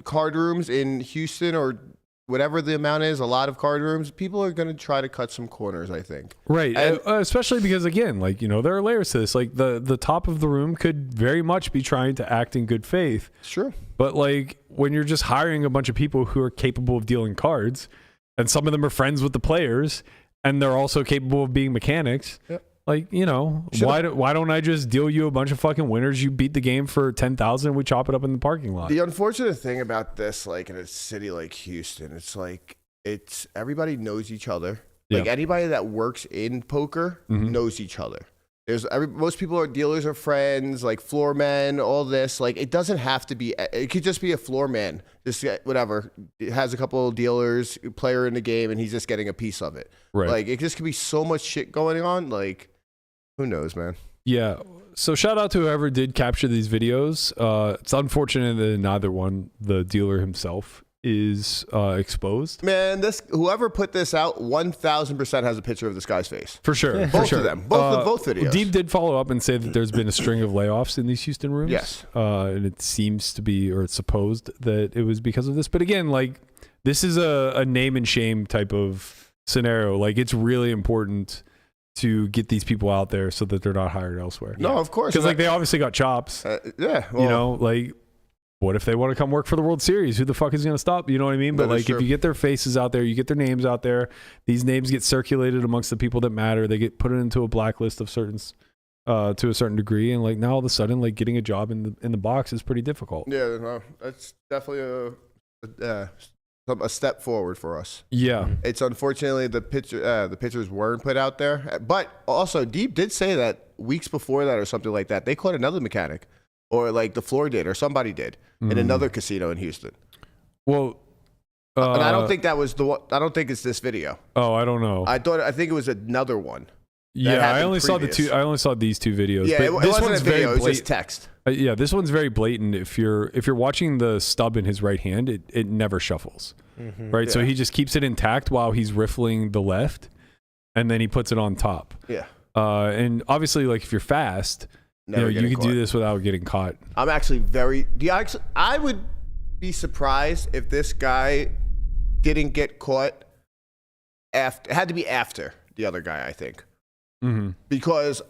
card rooms in Houston, or whatever the amount is, a lot of card rooms, people are going to try to cut some corners, I think. Right. And, especially because, again, like, there are layers to this. Like, the top of the room could very much be trying to act in good faith. Sure. But like, when you're just hiring a bunch of people who are capable of dealing cards, and some of them are friends with the players, and they're also capable of being mechanics. Yep. Like, why don't I just deal you a bunch of fucking winners? You beat the game for $10,000, we chop it up in the parking lot. The unfortunate thing about this, like, in a city like Houston, it's like, everybody knows each other. Yeah. Like, anybody that works in poker knows each other. Most people are dealers or friends, like floor men, all this. Like, it doesn't have to be. It could just be a floor man, just whatever. It has a couple of dealers, player in the game, and he's just getting a piece of it. Right. Like, it just could be so much shit going on. Like, who knows, man? Yeah. So shout out to whoever did capture these videos. It's unfortunate that neither one, the dealer himself, is exposed. Man, whoever put this out 1,000% has a picture of this guy's face. For sure. Both of them. Both videos. Deeb did follow up and say that there's been a string of layoffs in these Houston rooms. Yes. And it seems to be, or it's supposed that it was because of this. But again, like, this is a name and shame type of scenario. Like, it's really important to get these people out there so that they're not hired elsewhere. No, of course. Because like, they obviously got chops. Yeah. Well, like, what if they want to come work for the World Series? Who the fuck is going to stop? You know what I mean? But like, if you get their faces out there, you get their names out there, these names get circulated amongst the people that matter. They get put into a blacklist of to a certain degree. And like, now all of a sudden, like, getting a job in the box is pretty difficult. Yeah, no, that's definitely a step forward for us. Yeah. It's unfortunately the pictures weren't put out there. But also, Deeb did say that weeks before that or something like that, they caught another mechanic. Or like the floor did, or somebody did, in another casino in Houston. Well, and I don't think that was the one. I don't think it's this video. Oh, I don't know. I think it was another one. Yeah, I only saw these two videos. Yeah, but it this wasn't one's a video. very It was just text. yeah, this one's very blatant. If you're watching the stub in his right hand, it never shuffles, right? So he just keeps it intact while he's riffling the left, and then he puts it on top. Yeah. And obviously, like if you're fast, you can do this without getting caught. I'm actually I would be surprised if this guy didn't get caught after. It had to be after the other guy, I think. Mm-hmm. Because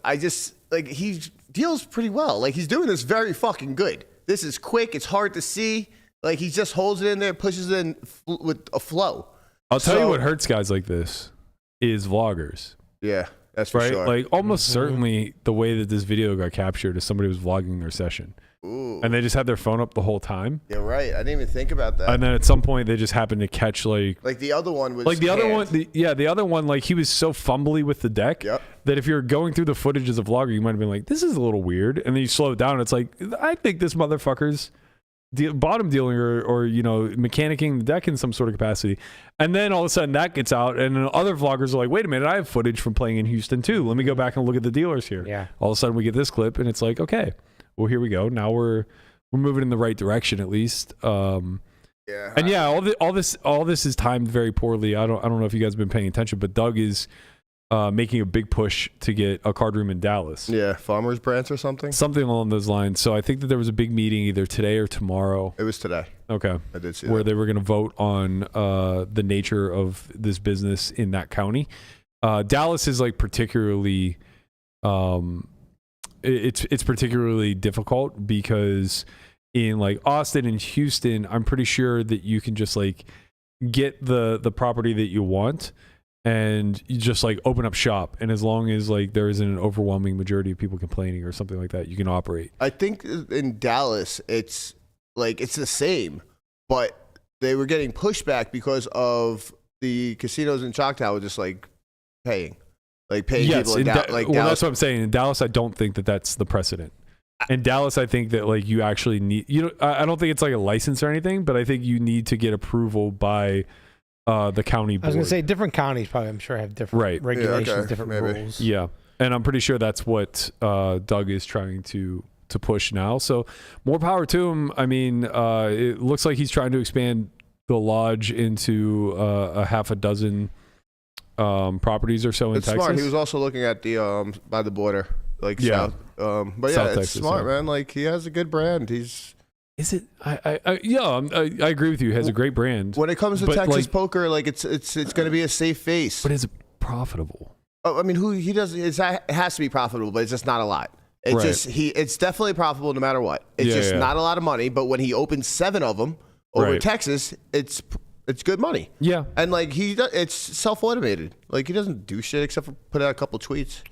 he deals pretty well. Like he's doing this very fucking good. This is quick. It's hard to see. Like he just holds it in there, pushes it in with a flow. I'll tell you what hurts guys like this is vloggers. Yeah, that's for sure. Like almost certainly the way that this video got captured is somebody was vlogging their session. Ooh. And they just had their phone up the whole time. Yeah, right. I didn't even think about that. And then at some point they just happened to catch like the other one was the other one like he was so fumbly with the deck that if you're going through the footage as a vlogger, you might have been like, this is a little weird. And then you slow it down and it's like, I think this motherfucker's bottom dealing or mechanicking the deck in some sort of capacity. And then all of a sudden that gets out and then other vloggers are like, wait a minute, I have footage from playing in Houston too. Let me go back and look at the dealers here. Yeah. All of a sudden we get this clip and it's like, okay, well, here we go. Now we're moving in the right direction at least. And all this is timed very poorly. I don't know if you guys have been paying attention, but Doug is making a big push to get a card room in Dallas. Yeah, Farmers Branch or something. Something along those lines. So I think that there was a big meeting either today or tomorrow. It was today. Okay. I did see where that. they were going to vote on the nature of this business in that county. Dallas is like particularly it's particularly difficult because in like Austin and Houston, I'm pretty sure that you can just like get the property that you want and you just like open up shop. And as long as like there isn't an overwhelming majority of people complaining or something like that, you can operate. I think in Dallas, it's the same, but they were getting pushback because of the casinos in Choctaw were just like paying people in Dallas. Well, that's what I'm saying. In Dallas, I don't think that that's the precedent. In Dallas, I think that like you actually need, I don't think it's like a license or anything, but I think you need to get approval by the county board. I was going to say different counties probably, I'm sure, have different regulations, different rules. Yeah. And I'm pretty sure that's what Doug is trying to push now. So more power to him. I mean, it looks like he's trying to expand the lodge into a half a dozen properties or so in Texas. Smart. He was also looking at the by the border, south. But yeah, it's Texas, smart, man. Like he has a good brand. Is it? I agree with you. He has a great brand. When it comes to Texas poker, like it's going to be a safe face. But is it profitable? Oh, I mean, it has to be profitable, but it's just not a lot. It's definitely profitable no matter what. It's not a lot of money. But when he opens 7 of them over Texas, it's good money. Yeah, and like it's self-automated. Like he doesn't do shit except for put out a couple tweets.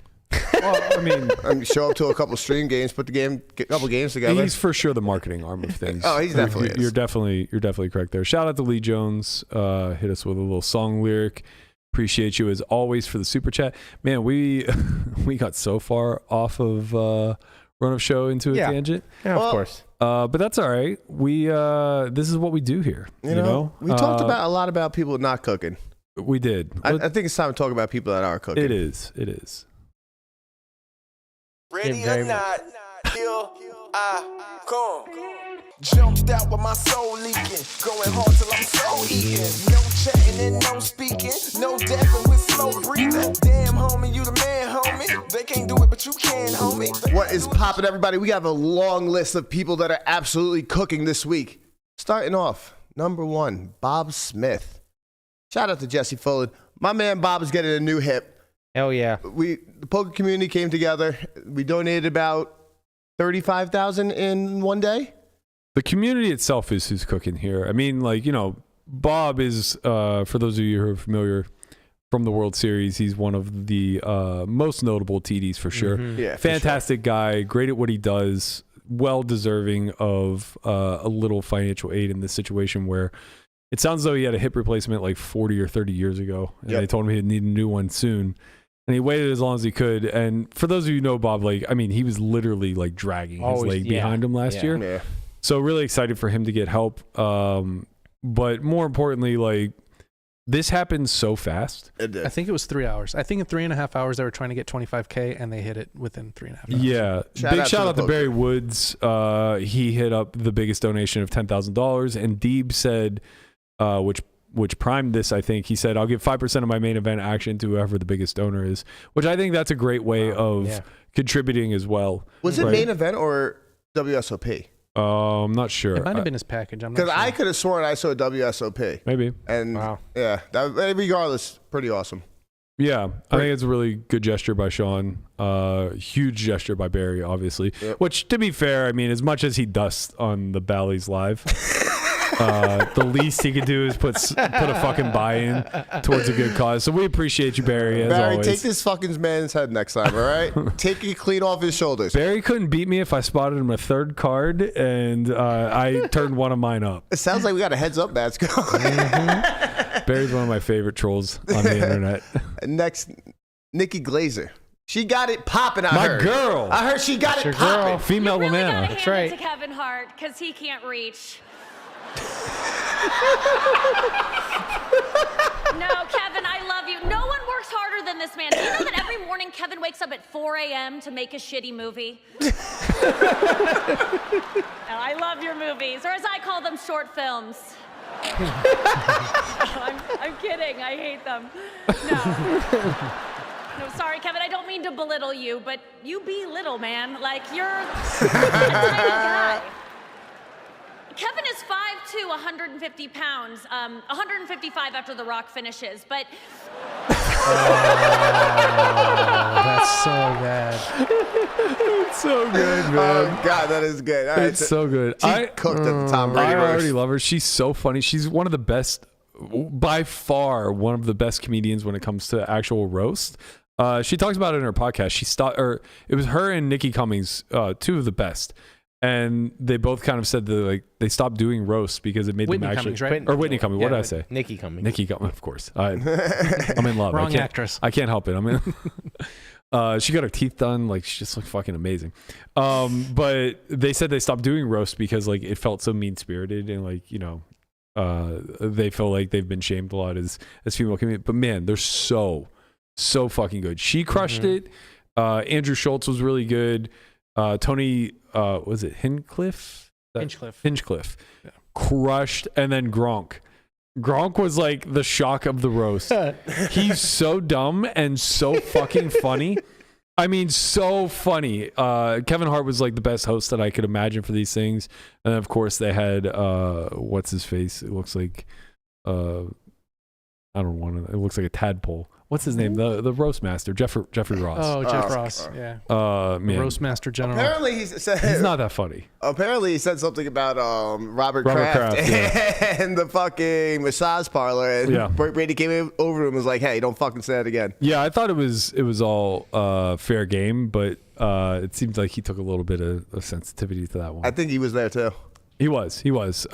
Well, I mean, show up to a couple stream games, get a couple games together. He's for sure the marketing arm of things. Oh, he's definitely. You're definitely correct there. Shout out to Lee Jones. Hit us with a little song lyric. Appreciate you as always for the super chat, man. We got so far off of run of show into a tangent. Yeah, of course. But that's all right. We this is what we do here. You know? We talked a lot about people not cooking. We did. I think it's time to talk about people that are cooking. It is. Ready or not, here I come. Jumped out with my soul leaking, going hard till I'm so eating. No chatting and no speaking, no dapping with slow breathing. Damn, homie, you the man, homie. They can't do it, but you can, homie. What is poppin', everybody? We have a long list of people that are absolutely cooking this week. Starting off, number 1, Bob Smith. Shout out to Jesse Fuller. My man Bob is getting a new hip. Hell yeah. The poker community came together. We donated about $35,000 in one day. The community itself is who's cooking here. I mean, like, Bob is, for those of you who are familiar from the World Series, he's one of the most notable TDs for sure. Mm-hmm. Yeah, fantastic guy, great at what he does, well deserving of a little financial aid in this situation where it sounds as though he had a hip replacement like 40 or 30 years ago, and they told him he'd need a new one soon. And he waited as long as he could. And for those of you who know Bob, like, I mean, he was literally like dragging his leg behind him last year. Yeah. So really excited for him to get help. But more importantly, like, this happened so fast. I think it was 3 hours. I think in 3.5 hours they were trying to get 25K and they hit it within 3.5 hours. Yeah. Big shout out to Barry Woods. He hit up the biggest donation of $10,000, and Deeb said, which primed this, I think. He said, I'll give 5% of my main event action to whoever the biggest donor is, which I think that's a great way of contributing as well. Was it main event or WSOP? I'm not sure. It might have been his package. I'm not Because sure. I could have sworn I saw WSOP. Maybe. And yeah, regardless, pretty awesome. Yeah, I think it's a really good gesture by Shaun. Huge gesture by Barry, obviously. Yep. Which, to be fair, I mean, as much as he dusts on the Bally's Live, the least he could do is put a fucking buy-in towards a good cause. So we appreciate you, Barry, as always. Take this fucking man's head next time, all right? Take it clean off his shoulders. Barry couldn't beat me if I spotted him a third card, and I turned one of mine up. It sounds like we got a heads-up match going. Mm-hmm. Barry's one of my favorite trolls on the internet. Next, Nikki Glazer. She got it popping. My girl. I heard she got it popping. Female really Lamanna. That's right. To Kevin Hart because he can't reach. No, Kevin, I love you. No one works harder than this man. Do you know that every morning Kevin wakes up at 4 a.m. to make a shitty movie? I love your movies, or as I call them, short films. I'm kidding. I hate them. No, sorry, Kevin. I don't mean to belittle you, but you be little, man. Like, you're a tiny guy. Kevin is 5'2", 150 pounds, 155 after The Rock finishes, but... That's so bad. It's so good, man. Oh, God, that is good. All right, it's so good. She cooked at the Tom Brady I roast. already love her. She's so funny. She's one of the best, by far, one of the best comedians when it comes to actual roast. She talks about it in her podcast. It was her and Nikki Cummings, two of the best. And they both kind of said that they stopped doing roasts because it made Whitney them actually Cummings, right? or Whitney Cummings. What did I say? Nikki Cummings. Nikki Cummings, of course. I'm in love. Wrong actress. I can't help it. She got her teeth done. Like, she just looked fucking amazing. But they said they stopped doing roast because it felt so mean spirited and they feel like they've been shamed a lot as female comedians. But man, they're so fucking good. She crushed it. Andrew Schultz was really good. Tony, was it Hinchcliffe? Hinchcliffe. Yeah. Crushed. And then Gronk was like the shock of the roast. He's so dumb and so fucking funny. I mean, so funny. Kevin Hart was like the best host that I could imagine for these things. And of course they had, what's his face? It looks like, it looks like a tadpole. What's his name? The roast master, Jeffrey Ross. Oh, Jeff Ross. Yeah. Man. Roast master general. Apparently he's not that funny. Apparently he said something about Robert Kraft and the fucking massage parlor. And Brady came over to him and was like, "Hey, don't fucking say that again." Yeah, I thought it was all fair game, but it seemed like he took a little bit of sensitivity to that one. I think he was there too. He was. He looked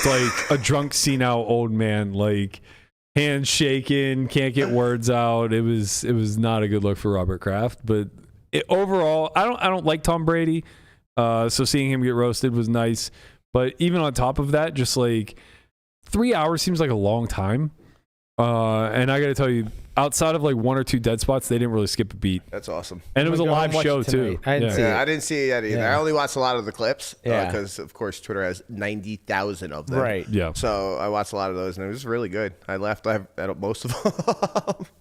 like a drunk, senile old man, like hands shaking, can't get words out. It was not a good look for Robert Kraft. But overall, I don't like Tom Brady, so seeing him get roasted was nice. But even on top of that, just like 3 hours seems like a long time. And I got to tell you, outside of like one or two dead spots, they didn't really skip a beat. That's awesome. And it was a live show too. I didn't see it yet either. Yeah. I only watched a lot of the clips because, of course, Twitter has 90,000 of them. Right. Yeah. So I watched a lot of those, and it was really good. I laughed at most of them.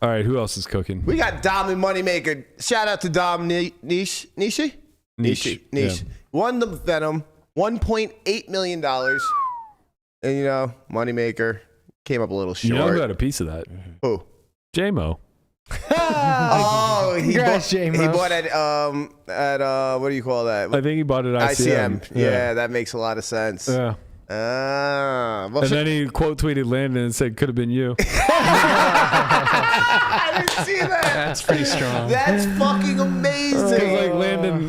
All right, who else is cooking? We got Dom and Moneymaker. Shout out to Dom Nishi. Yeah. Won the Venom, $1.8 million. And, Moneymaker came up a little short. You know who had a piece of that? Who? J-Mo. Oh, he Congrats, J-Mo. bought at what do you call that? I think he bought it at ICM. Yeah, that makes a lot of sense. Yeah. Well, And then he quote tweeted Landon and said, "Could have been you." I didn't see that. That's pretty strong. That's fucking amazing. Like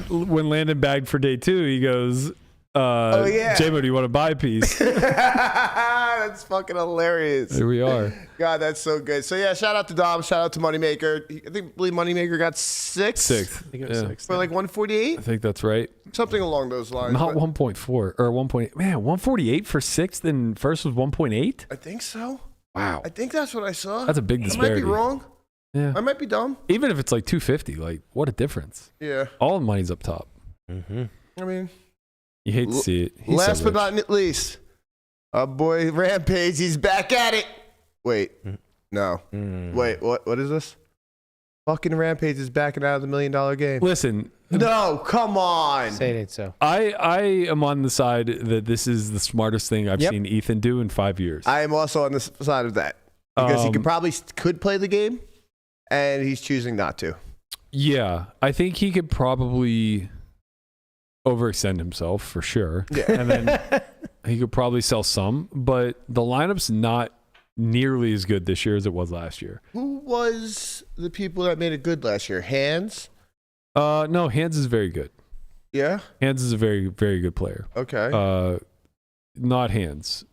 when Landon bagged for day 2, he goes, J-Mo, do you want to buy a piece? That's fucking hilarious. Here we are. God, that's so good. So yeah, shout out to Dom. Shout out to Moneymaker. I believe Moneymaker got sixth. I think it was 6. For like 148, I think that's right. something along those lines. Not but 1.4 or 1. Man, 148 for 6th and first was 1.8. I think so. Wow. I think that's what I saw. That's a big I might disparity. be wrong. Yeah. I might be dumb. Even if it's like 250, like what a difference. Yeah. All the money's up top. Mm-hmm. I mean, You hate to see it. He's last so but rich. not least, our boy Rampage, he's back at it. Wait. No. Wait, what is this? Fucking Rampage is backing out of the $1 million game. Listen, No, come on. Say it ain't so. I am on the side that this is the smartest thing I've seen Ethan do in 5 years. I am also on the side of that because he could play the game, and he's choosing not to. Yeah, I think he could probably overextend himself for sure. Yeah. And then he could probably sell some, but the lineup's not nearly as good this year as it was last year. Who was the people that made it good last year? Hands? No, Hands is very good. Yeah. Hands is a very, very good player. Okay. Not Hands.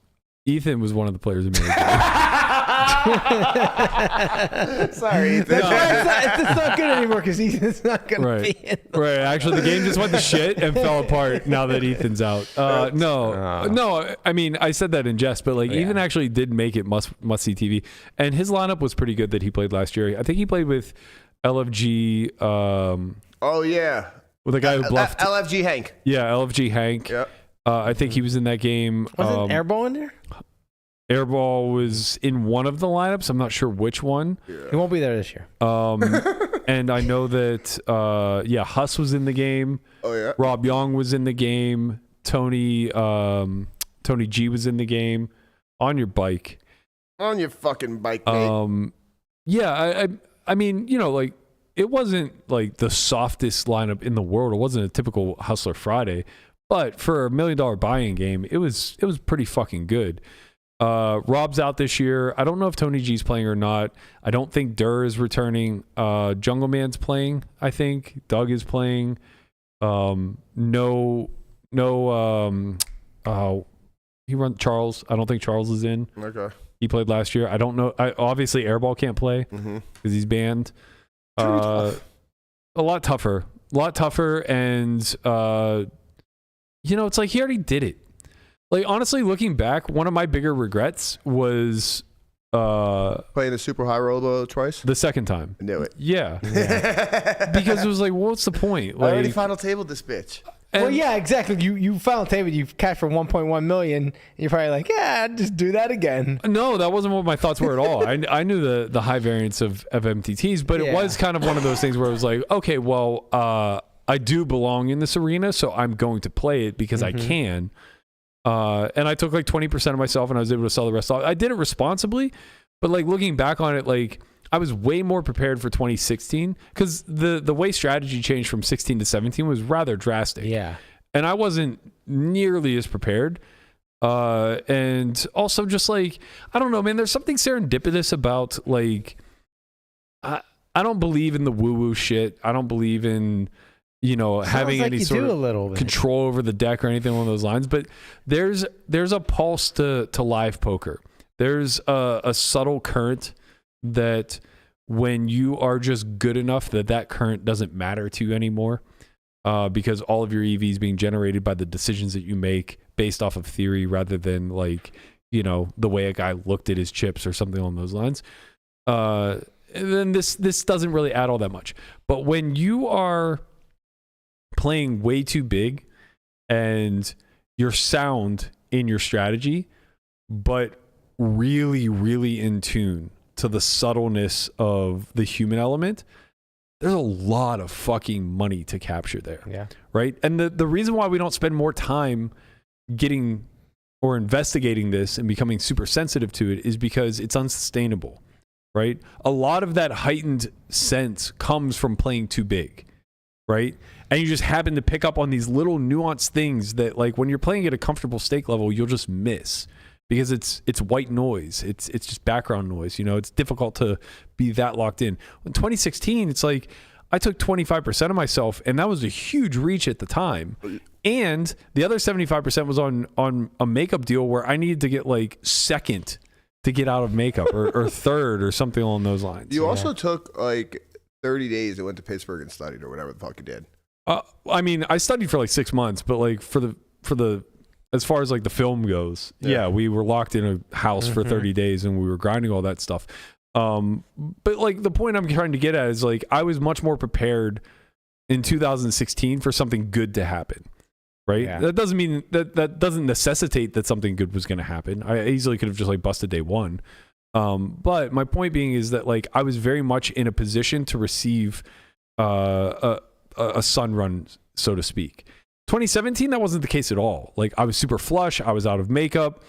Ethan was one of the players who made it good. Sorry, Ethan. It's not good anymore because Ethan's not going to be in. Right. Actually, the game just went to shit and fell apart now that Ethan's out. No. I mean, I said that in jest, but like Ethan actually did make it must see TV, and his lineup was pretty good that he played last year. I think he played with LFG. Oh yeah. With a guy who bluffed. LFG Hank. Yeah, LFG Hank. Yep. I think he was in that game. Wasn't Airball in there? Airball was in one of the lineups. I'm not sure which one. He won't be there this year. And I know that, Huss was in the game. Oh, yeah. Rob Young was in the game. Tony G was in the game. On your bike. On your fucking bike, mate. I mean, like, it wasn't like the softest lineup in the world. It wasn't a typical Hustler Friday. But for $1 million buy-in game, it was pretty fucking good. Rob's out this year. I don't know if Tony G's playing or not. I don't think Durr is returning. Jungle Man's playing, I think. Doug is playing. He runs Charles. I don't think Charles is in. Okay. He played last year. I don't know. Obviously, Airball can't play because he's banned. A lot tougher. And, it's like he already did it. Like, honestly, looking back, one of my bigger regrets was playing the super high robo twice. the second time. I knew it. Yeah. Because it was like, what's the point? I already Like, final tabled this bitch. Well, yeah, exactly. You final table, you cashed for 1.1 million. And you're probably like, yeah, I'd just do that again. no, that wasn't what my thoughts were at all. I knew the high variance of MTTs, but it was kind of one of those things where it was like, okay, well, I do belong in this arena, so I'm going to play it because I can. And I took like 20% of myself and I was able to sell the rest off. I did it responsibly, but like looking back on it, like I was way more prepared for 2016 because the way strategy changed from 16 to 17 was rather drastic. Yeah. And I wasn't nearly as prepared. And also just like, I don't know, man, there's something serendipitous about like, I don't believe in the woo-woo shit. I don't believe in, having like any you sort do a of little bit. control over the deck or anything along those lines. But there's a pulse to live poker. There's a subtle current that when you are just good enough that current doesn't matter to you anymore, because all of your EV is being generated by the decisions that you make based off of theory rather than like, the way a guy looked at his chips or something along those lines. Then this doesn't really add all that much. But when you are playing way too big and you're sound in your strategy, but really, really in tune to the subtleness of the human element, there's a lot of fucking money to capture there. Yeah. Right. And the reason why we don't spend more time getting or investigating this and becoming super sensitive to it is because it's unsustainable. Right. A lot of that heightened sense comes from playing too big. Right. And you just happen to pick up on these little nuanced things that, like, when you're playing at a comfortable stake level, you'll just miss because it's white noise. It's just background noise. It's difficult to be that locked in. In 2016, it's like I took 25% of myself, and that was a huge reach at the time. And the other 75% was on a makeup deal where I needed to get like second to get out of makeup or third or something along those lines. You also took like 30 days and went to Pittsburgh and studied or whatever the fuck you did. I mean, I studied for like 6 months, but like for the as far as like the film goes, yeah, we were locked in a house for 30 days and we were grinding all that stuff. But like the point I'm trying to get at is like I was much more prepared in 2016 for something good to happen. Right. Yeah. That doesn't mean that doesn't necessitate that something good was going to happen. I easily could have just like busted day one. But my point being is that like I was very much in a position to receive a sun run, so to speak. 2017, that wasn't the case at all. Like I was super flush. I was out of makeup.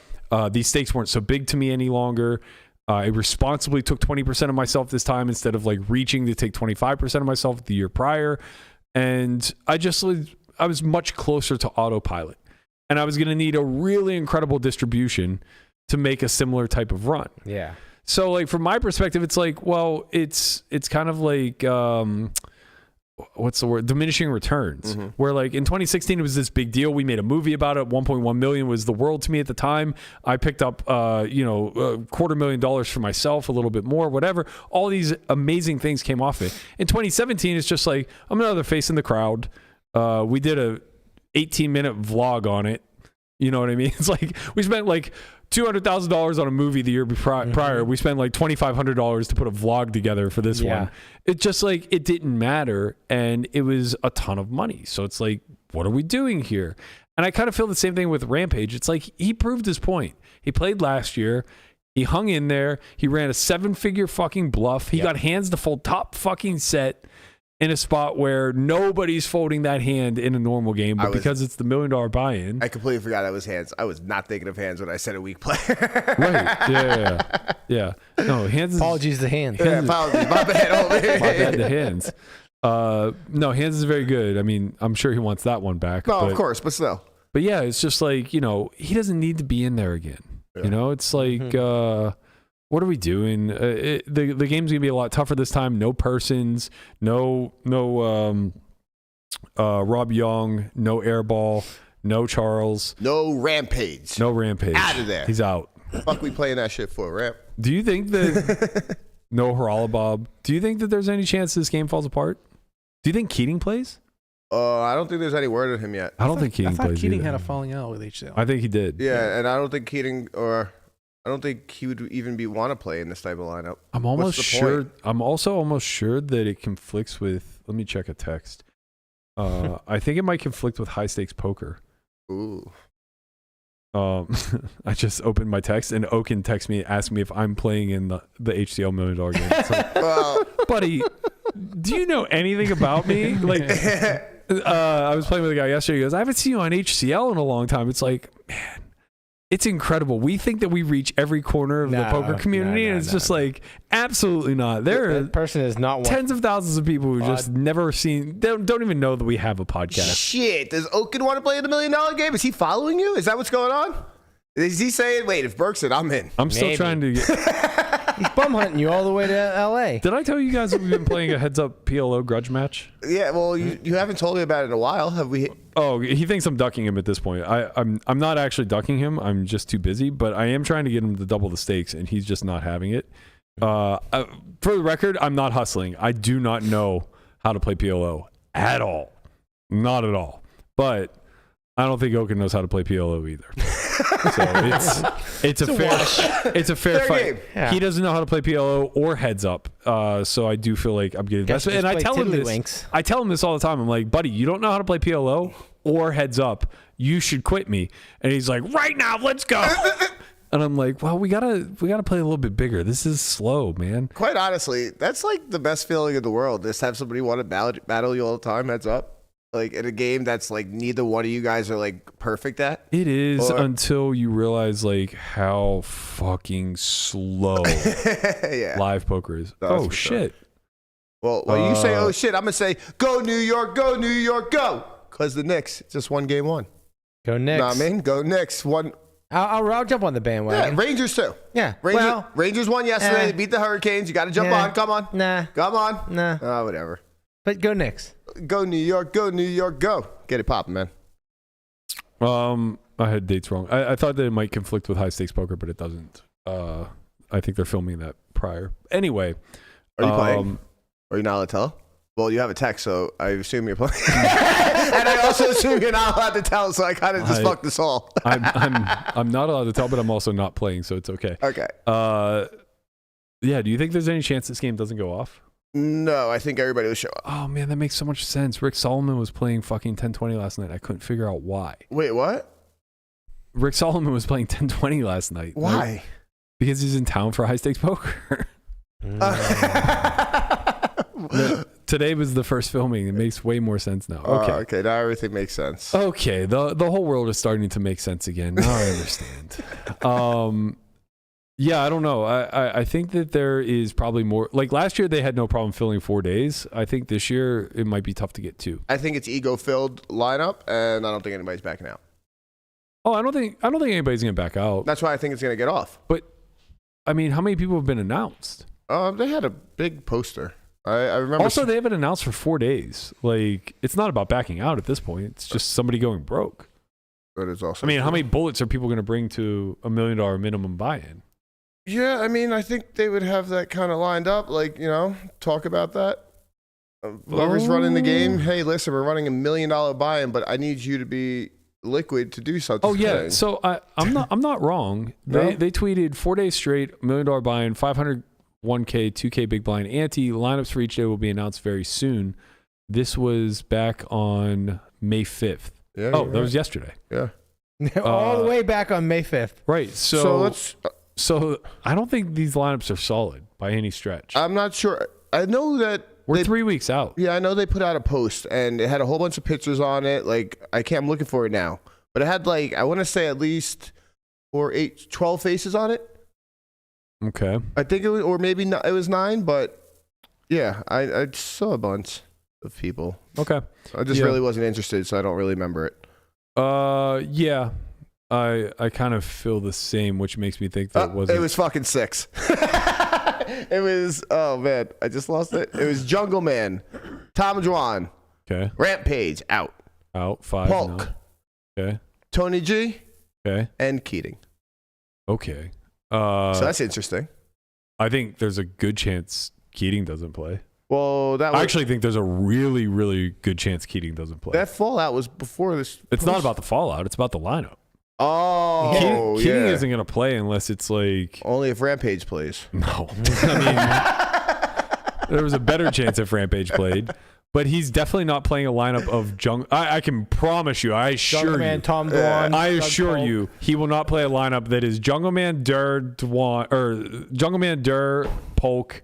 These stakes weren't so big to me any longer. I responsibly took 20% of myself this time instead of like reaching to take 25% of myself the year prior. And I was much closer to autopilot. And I was going to need a really incredible distribution to make a similar type of run. Yeah. So like from my perspective, it's like, well, it's kind of like, what's the word? Diminishing returns. Where like in 2016, it was this big deal. We made a movie about it. 1.1 million was the world to me at the time. I picked up, $250,000 for myself, a little bit more, whatever. All these amazing things came off it. In 2017, it's just like, I'm another face in the crowd. We did a 18-minute vlog on it. You know what I mean? It's like we spent like $200,000 on a movie the year prior. We spent like $2,500 to put a vlog together for this one. It just like, it didn't matter. And it was a ton of money. So it's like, what are we doing here? And I kind of feel the same thing with Rampage. It's like, he proved his point. He played last year. He hung in there. He ran a 7-figure fucking bluff. He got hands to fold top fucking set in a spot where nobody's folding that hand in a normal game, but because it's the $1 million buy-in. I completely forgot it was hands. I was not thinking of hands when I said a weak player. Right. Yeah. No, hands. Apologies to hands. Yeah, apologies. My bad. My bad to hands. No, hands is very good. I mean, I'm sure he wants that one back. No, of course, but still. But yeah, it's just like, he doesn't need to be in there again. Yeah. It's like, what are we doing? The game's gonna be a lot tougher this time. No persons, no Rob Young, no Airball, no Charles, no Rampage. Out of there. He's out. Fuck, we playing that shit for Ramp. Do you think that no Haralabob? Do you think that there's any chance this game falls apart? Do you think Keating plays? I don't think there's any word of him yet. I don't think Keating plays. Keating either. had a falling out with HCL. I think he did. Yeah, and I don't think Keating I don't think he would even want to play in this type of lineup. I'm almost sure. I'm also almost sure that it conflicts with. Let me check a text. I think it might conflict with high stakes poker. Ooh. I just opened my text and Oaken texted me, asked me if I'm playing in the HCL $1 million game. So, buddy, do you know anything about me? Like, I was playing with a guy yesterday. He goes, I haven't seen you on HCL in a long time. It's like, man. It's incredible. We think that we reach every corner of the poker community, and it's just like, absolutely not. That person is not tens of thousands of people who just never seen, don't even know that we have a podcast. Shit. Does Oaken want to play in the $1 million game? Is he following you? Is that what's going on? Is he saying, wait, if Burke's in, I'm in? I'm still trying to get... He's bum hunting you all the way to LA. Did I tell you guys that we've been playing a heads-up PLO grudge match? Yeah, well, you haven't told me about it in a while. Have we... Oh, he thinks I'm ducking him at this point. I'm not actually ducking him. I'm just too busy, but I am trying to get him to double the stakes, and he's just not having it. For the record, I'm not hustling. I do not know how to play PLO at all. Not at all. But I don't think Oaken knows how to play PLO either. So it's a fair fight. Yeah. He doesn't know how to play PLO or heads up. So I do feel like I'm getting best. And I tell him this. I tell him this all the time. I'm like, buddy, you don't know how to play PLO or heads up. You should quit me. And he's like, right now, let's go. And I'm like, well, we gotta play a little bit bigger. This is slow, man. Quite honestly, that's like the best feeling in the world. Just have somebody want to battle you all the time, heads up. Like in a game that's like neither one of you guys are like perfect at. It is until you realize like how fucking slow live poker is. Oh shit. Sure. Well, you say oh shit, I'm gonna say go New York, go New York, go. Cause the Knicks just won game one. Go Knicks. Know what I mean? Go Knicks. One. I'll jump on the bandwagon. Yeah, Rangers too. Yeah. Rangers won yesterday. They beat the Hurricanes. You got to jump on. Come on. Nah. Come on. Nah. Oh, whatever. But go Knicks. Go New York. Go New York. Go. Get it popping, man. I had dates wrong. I thought that it might conflict with high stakes poker, but it doesn't. I think they're filming that prior. Anyway. Are you playing? Are you not allowed to tell? Well, you have a text, so I assume you're playing. And I also assume you're not allowed to tell, so I kind of just fucked this all. I'm not allowed to tell, but I'm also not playing, so it's okay. Okay. Yeah, do you think there's any chance this game doesn't go off? No, I think everybody will show up. Oh, man, that makes so much sense. Rick Solomon was playing fucking 1020 last night. I couldn't figure out why. Wait, what? Rick Solomon was playing 1020 last night. Why? Right? Because he's in town for high-stakes poker. Today was the first filming. It makes way more sense now. Okay. Okay, now everything makes sense. Okay, the whole world is starting to make sense again. Now I understand. Yeah, I don't know. I think that there is probably more. Like last year, they had no problem filling 4 days. I think this year it might be tough to get 2. I think it's ego-filled lineup, and I don't think anybody's backing out. Oh, I don't think anybody's gonna back out. That's why I think it's gonna get off. But I mean, how many people have been announced? They had a big poster. I remember. Also, they haven't announced for 4 days. Like, it's not about backing out at this point. It's just somebody going broke. That is also. I mean, how many bullets are people going to bring to $1 million minimum buy-in? Yeah, I mean, I think they would have that kind of lined up. Like, talk about that. Whoever's running the game. Hey, listen, we're running $1 million buy-in, but I need you to be liquid to do something. Oh yeah. So I'm not wrong. No? They tweeted 4 days straight, $1 million buy-in, 500. 1K, 2K big blind ante. Lineups for each day will be announced very soon. This was back on May 5th. Yeah, that was yesterday. Yeah. All the way back on May 5th. Right. So I don't think these lineups are solid by any stretch. I'm not sure. I know that we're 3 weeks out. Yeah, I know they put out a post and it had a whole bunch of pictures on it. Like, I'm looking for it now. But it had I want to say at least 12 faces on it. Okay. I think it was, or maybe not, it was 9, but yeah, I saw a bunch of people. Okay. I just really wasn't interested, so I don't really remember it. Yeah. I kind of feel the same, which makes me think that it was fucking 6. It was, oh man, I just lost it. It was Jungle Man, Tom Dwan, okay, Rampage, out. 5. Polk, no. Okay. Tony G, okay, and Keating. Okay. So that's interesting. I think there's a good chance Keating doesn't play. Well, I actually think there's a really, really good chance Keating doesn't play. That fallout was before this. It's not about the fallout. It's about the lineup. Oh, Keating isn't going to play unless it's like... Only if Rampage plays. No. I mean, there was a better chance if Rampage played. But he's definitely not playing a lineup of I can promise you, I assure you, Tom Dwan, I assure you, he will not play a lineup that is Jungle Man, Dwan, or Jungle Man, Polk,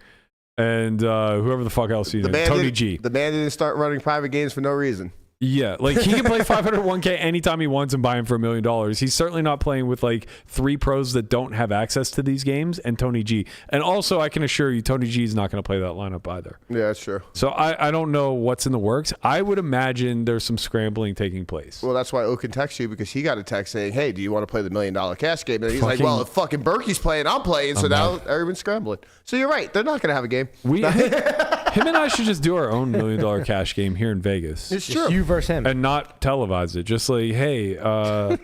and whoever the fuck else he is, Tony G. The man didn't start running private games for no reason. Yeah, like he can play 501K anytime he wants and buy him for $1 million. He's certainly not playing with like 3 pros that don't have access to these games and Tony G. And also, I can assure you, Tony G is not going to play that lineup either. Yeah, that's true. So I don't know what's in the works. I would imagine there's some scrambling taking place. Well, that's why Oaken texted you, because he got a text saying, "Hey, do you want to play the $1 million cash game?" And he's like, "Well, if fucking Berkey's playing, I'm playing." So now everyone's scrambling. So you're right. They're not going to have a game. Him and I should just do our own $1 million cash game here in Vegas. It's true. You versus him. And not televise it. Just like, hey, you're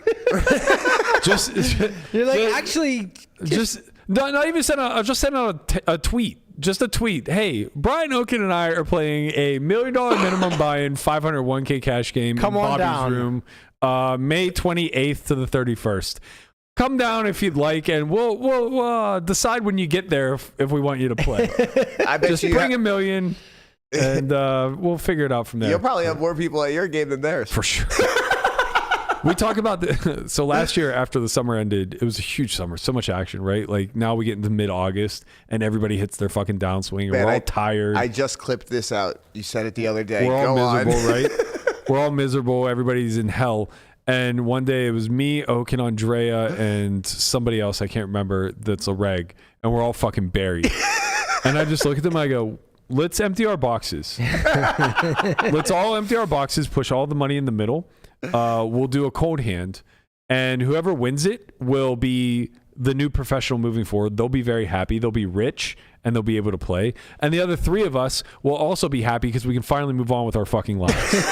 like, actually, not even send out. Just send out a tweet. Just a tweet. Hey, Brian Oaken and I are playing a $1 million minimum buy-in 501K cash game. Come in on Bobby's down. room, May 28th to the 31st. Come down if you'd like, and we'll decide when you get there if we want you to play. I bet just bring $1 million. And we'll figure it out from there. You'll probably have more people at your game than theirs. For sure. We talk about so last year after the summer ended, it was a huge summer, so much action, right? Like now we get into mid-August and everybody hits their fucking downswing and we're all tired. I just clipped this out. You said it the other day. We're all miserable, right? We're all miserable. Everybody's in hell. And one day it was me, Oaken, Andrea, and somebody else I can't remember that's a reg, and we're all fucking buried. And I just look at them and I go, let's empty our boxes. Let's all empty our boxes, push all the money in the middle. We'll do a cold hand, and whoever wins it will be the new professional moving forward. They'll be very happy. They'll be rich, and they'll be able to play. And the other 3 of us will also be happy because we can finally move on with our fucking lives.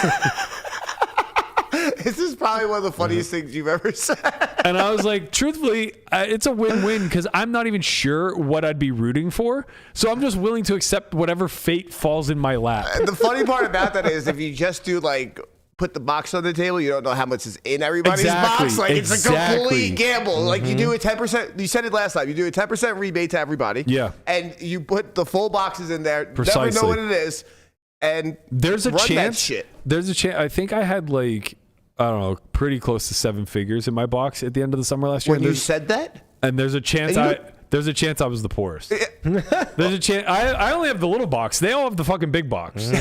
This is probably one of the funniest things you've ever said. And I was like, truthfully, it's a win-win because I'm not even sure what I'd be rooting for. So I'm just willing to accept whatever fate falls in my lap. The funny part about that is if you just do like put the box on the table, you don't know how much is in everybody's Exactly, box. Like it's a exactly. complete gamble. Like you do a 10%. You said it last time. You do a 10% rebate to everybody. Yeah. And you put the full boxes in there. Precisely. Never know what it is. And There's a run that chance. shit. There's a chance. I think I had like, I don't know, pretty close to 7 figures in my box at the end of the summer last year. When you said that, And there's a chance And there's a chance I was the poorest. There's a chance. I only have the little box. They all have the fucking big box.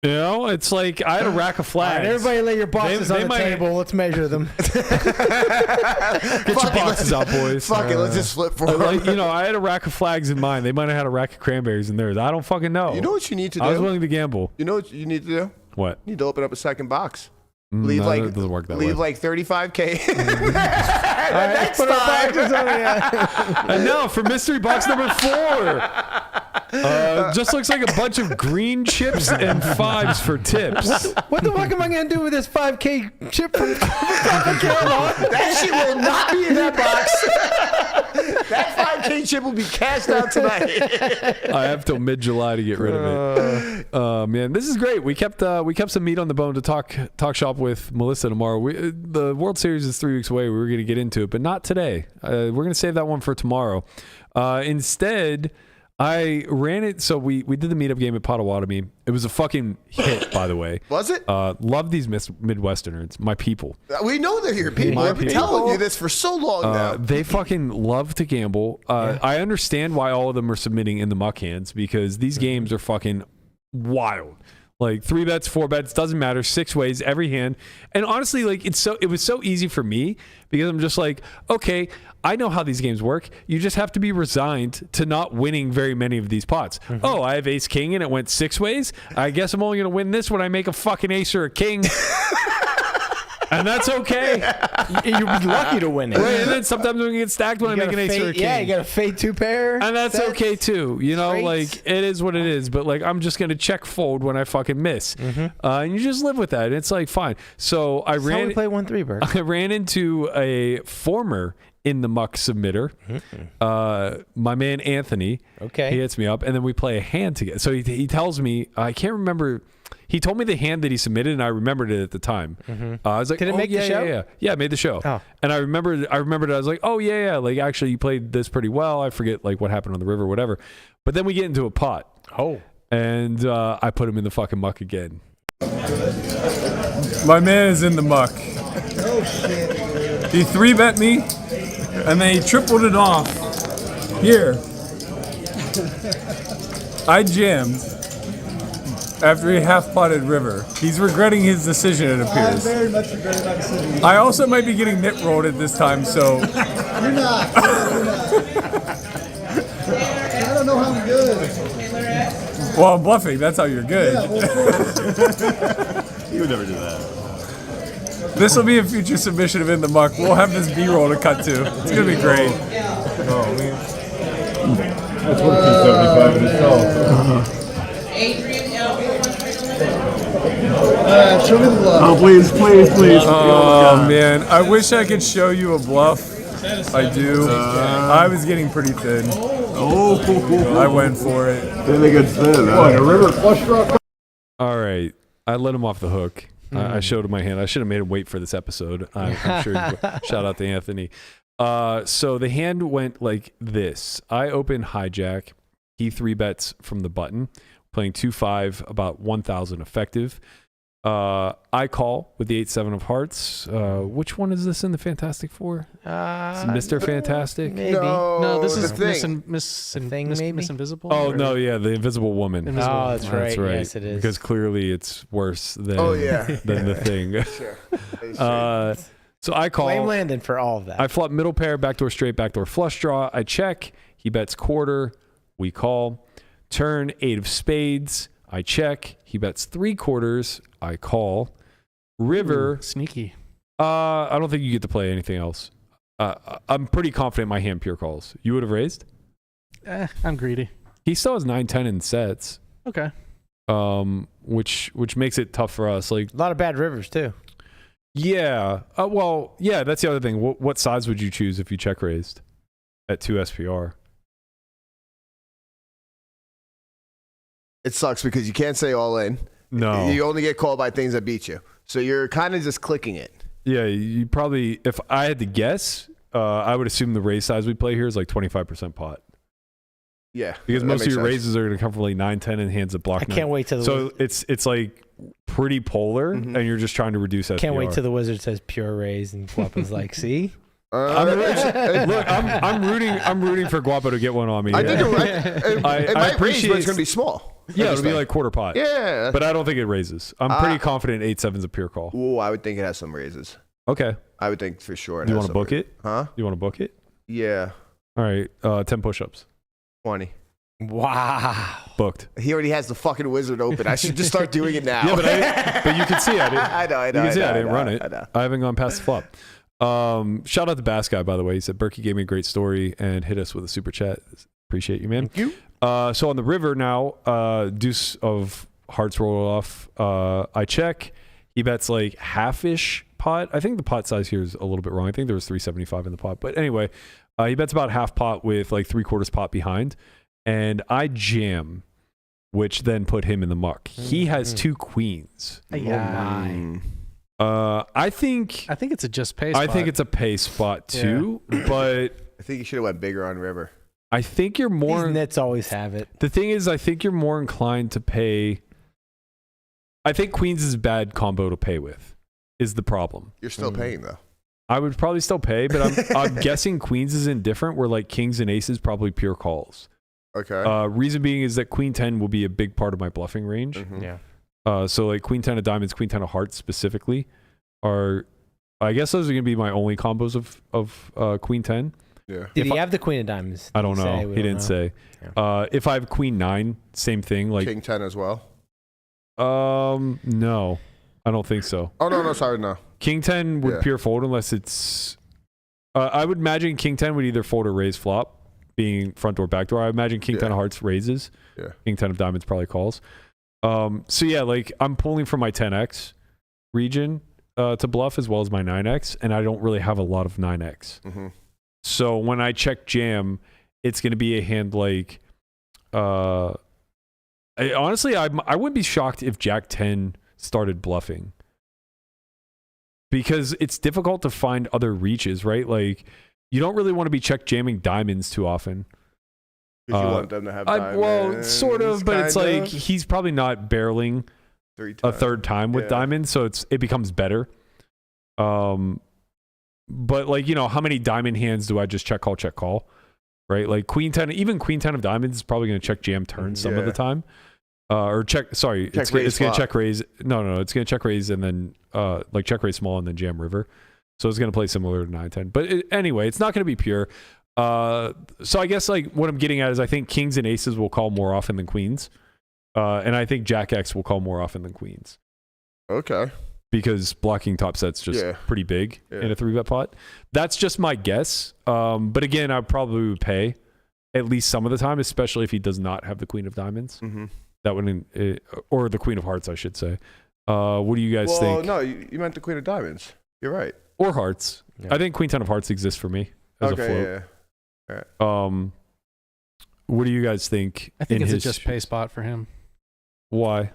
You know, it's like I had a rack of flags. All right, everybody lay your boxes They on the might- table. Let's measure them. Get your boxes out, boys. fuck it, let's just flip for them. Like, you know, I had a rack of flags in mine. They might have had a rack of cranberries in theirs. I don't fucking know. You know what you need to do? I was willing to gamble. You know what you need to do? What? You need to open up a second box. Leave No, like it doesn't work that leave way. like 35K. Next put our boxes on the And now for mystery box number 4. Just looks like a bunch of green chips and 5s for tips. What the fuck am I gonna do with this 5K chip from Carolina? That shit will not be in that box. That 5K chip will be cashed out tonight. I have till mid-July to get rid of it. Man, this is great. We kept some meat on the bone to talk shop with Melissa tomorrow. The World Series is 3 weeks away. We were going to get into it, but not today. We're going to save that one for tomorrow. Instead, I ran it. So we did the meetup game at Potawatomi. It was a fucking hit, by the way. Was it? Love these Midwesterners, my people. We know they're your people. I've been telling you this for so long now. They fucking love to gamble. I understand why all of them are submitting in the muck hands because these games are fucking wild. Like 3 bets, 4 bets, doesn't matter. 6 ways, every hand. And honestly, like it was so easy for me because I'm just like, okay, I know how these games work. You just have to be resigned to not winning very many of these pots. Oh, I have ace king and it went 6 ways. I guess I'm only going to win this when I make a fucking ace or a king. And that's okay. You'd be lucky to win it. Right, and then sometimes we get stacked when I make an ace or a king. Yeah, you got a fade 2 pair. And that's okay too. You know, Straights. like it is what it is. But like I'm just gonna check fold when I fucking miss. And you just live with that. It's like fine. So I That's how we play 1-3, Berk. I ran into a former in the muck submitter, my man Anthony. Okay. He hits me up, and then we play a hand together. So he tells me, I can't remember. He told me the hand that he submitted, and I remembered it at the time. I was like, Did it make the yeah, show? Yeah, it made the show. Oh. And I remembered it. I was like, oh yeah. Like actually, you played this pretty well. I forget like what happened on the river, whatever. But then we get into a pot. Oh. And I put him in the fucking muck again. My man is in the muck. Oh shit. He 3-bet me, and then he tripled it off. Here. I jammed after he half-potted river. He's regretting his decision, it I appears. very much regret my decision. I also might be getting nit rolled at this time, so You're not. You're not. I don't know how I'm good. well, I'm bluffing. That's how you're good. Yeah, well, of course. You would never do that. This will be a future submission of In the Muck. We'll have this B-roll to cut to. It's gonna be great. Oh man. That's worth 275 in itself. Show me the bluff. Oh please. Oh man, I wish I could show you a bluff. I do. I was getting pretty thin. I went for it. Really good spin. What, a river flush draw? All right, I let him off the hook. I showed him my hand. I should have made him wait for this episode. I'm sure. Shout out to Anthony. So the hand went like this. I open hijack. He 3-bets from the button, playing 2-5, about 1,000 effective. I call with the 8-7 of hearts. Which one is this in the Fantastic Four? Mr. Fantastic? Maybe. No, this is Thing. Miss maybe? Invisible. Oh or- no, yeah, the Invisible Woman. Invisible. Oh, that's right. That's right. Yes, it is. Because clearly it's worse than than the thing. Sure. So I call. Blame Landon for all of that. I flop middle pair, backdoor straight, backdoor flush draw. I check. He bets quarter. We call. Turn 8 of spades. I check. He bets 3/4. I call. River. Ooh, sneaky. I don't think you get to play anything else. I'm pretty confident my hand pure calls. You would have raised? I'm greedy. He still has 9-10 in sets. Okay. Which makes it tough for us. Like a lot of bad rivers too. yeah. Well, yeah. That's the other thing. What size would you choose if you check raised at 2 SPR? It sucks because you can't say all in. No. You only get called by things that beat you. So you're kind of just clicking it. Yeah, you probably, if I had to guess, I would assume the raise size we play here is like 25% pot. Yeah. Because that most of makes your sense. raises are going to come from like 9, 10 and hands that block. I can't wait till the So it's like pretty polar, and you're just trying to reduce SPR. Can't wait till the wizard says pure raise and Guapa's like, see? Look, I'm rooting for Guapo to get one on me. I think it might raise, but it's going to be small. Yeah, it'll be like quarter pot. Yeah. But I don't think it raises. I'm pretty confident 8-7 is a pure call. Ooh, I would think it has some raises. Okay. I would think for sure. Do you want to book it? Huh? You want to book it? Yeah. All right. 10 push-ups. 20. Wow. Booked. He already has the fucking wizard open. I should just start doing it now. Yeah, but you can see I didn't. I know. You can see I didn't run it. I know. I haven't gone past the flop. Shout out to Bass Guy, by the way. He said Berkey gave me a great story and hit us with a super chat. Appreciate you, man. Thank you. So on the river now, deuce of hearts roll off. I check. He bets like half-ish pot. I think the pot size here is a little bit wrong. I think there was 375 in the pot. But anyway, he bets about half pot with like 3/4 pot behind. And I jam, which then put him in the muck. He has 2 queens. Yeah. I think it's a just pay I spot. think it's a pay spot too, but I think you should have went bigger on river. I think you're more. These nets always have it. The thing is, I think you're more inclined to pay. I think queens is a bad combo to pay with, is the problem. You're still paying though. I would probably still pay, but I'm guessing queens is indifferent, where like kings and aces probably pure calls. Okay. Reason being is that queen 10 will be a big part of my bluffing range. Mhm. Yeah. So like queen 10 of diamonds, queen 10 of hearts specifically are, I guess those are going to be my only combos of queen 10. Yeah. Did he have the queen of diamonds? I don't know. He didn't say. Yeah. If I have queen 9, same thing. Like King 10 as well. No, I don't think so. Oh no, sorry, no. King 10 would Yeah. pure fold unless it's. I would imagine King 10 would either fold or raise flop, being front door, back door. I imagine King 10 of hearts raises. Yeah. King 10 of diamonds probably calls. So yeah, like I'm pulling from my 10x region to bluff as well as my 9x, and I don't really have a lot of 9x. Mm-hmm. So when I check jam, it's going to be a hand like. Honestly, I wouldn't be shocked if Jack 10 started bluffing, because it's difficult to find other reaches, right? Like you don't really want to be check jamming diamonds too often. Because you want them to have diamonds. Well, sort of, but it's like he's probably not barreling a third time with diamonds, so it becomes better. But like, you know, how many diamond hands do I just check call, right? Like queen 10, even queen 10 of diamonds is probably going to check jam turn some of the time. Or check, sorry, it's going to check raise. No, it's going to check raise and then like check raise small and then jam river. So it's going to play similar to 9-10. But anyway, it's not going to be pure. So I guess like what I'm getting at is I think kings and aces will call more often than queens. And I think Jack X will call more often than queens. Okay. Because blocking top set's just pretty big in a 3-bet pot. That's just my guess. But again, I probably would pay at least some of the time, especially if he does not have the queen of diamonds. Mm-hmm. That would, or the queen of hearts, I should say. What do you guys think? No, you meant the queen of diamonds. You're right. Or hearts. Yeah. I think queen 10 of hearts exists for me as a float. Yeah. All right. What do you guys think? I think it's a just pay spot for him. Why?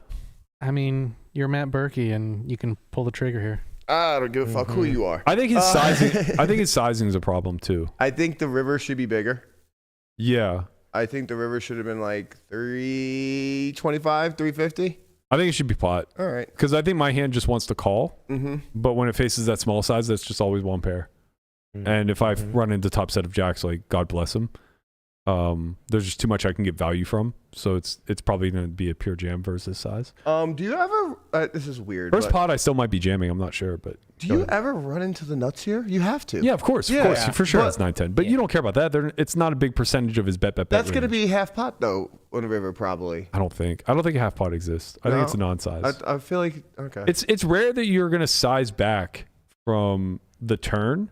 I mean, you're Matt Berkey, and you can pull the trigger here. I don't give a fuck who you are. I think his sizing. I think his sizing is a problem too. I think the river should be bigger. Yeah. I think the river should have been like 325, 350. I think it should be pot. All right. Because I think my hand just wants to call. Mm-hmm. But when it faces that small size, that's just always one pair. Mm-hmm. And if I run into top set of jacks, like God bless him, there's just too much I can get value from. So it's probably going to be a pure jam versus size. Do you ever? This is weird. First pot, I still might be jamming. I'm not sure, but do you ever run into the nuts here? You have to. Yeah, of course, for sure. It's 9-10, but you don't care about that. It's not a big percentage of his bet. That's going to be half pot though on the river, probably. I don't think a half pot exists. I think it's a non-size. I feel like okay. It's rare that you're going to size back from the turn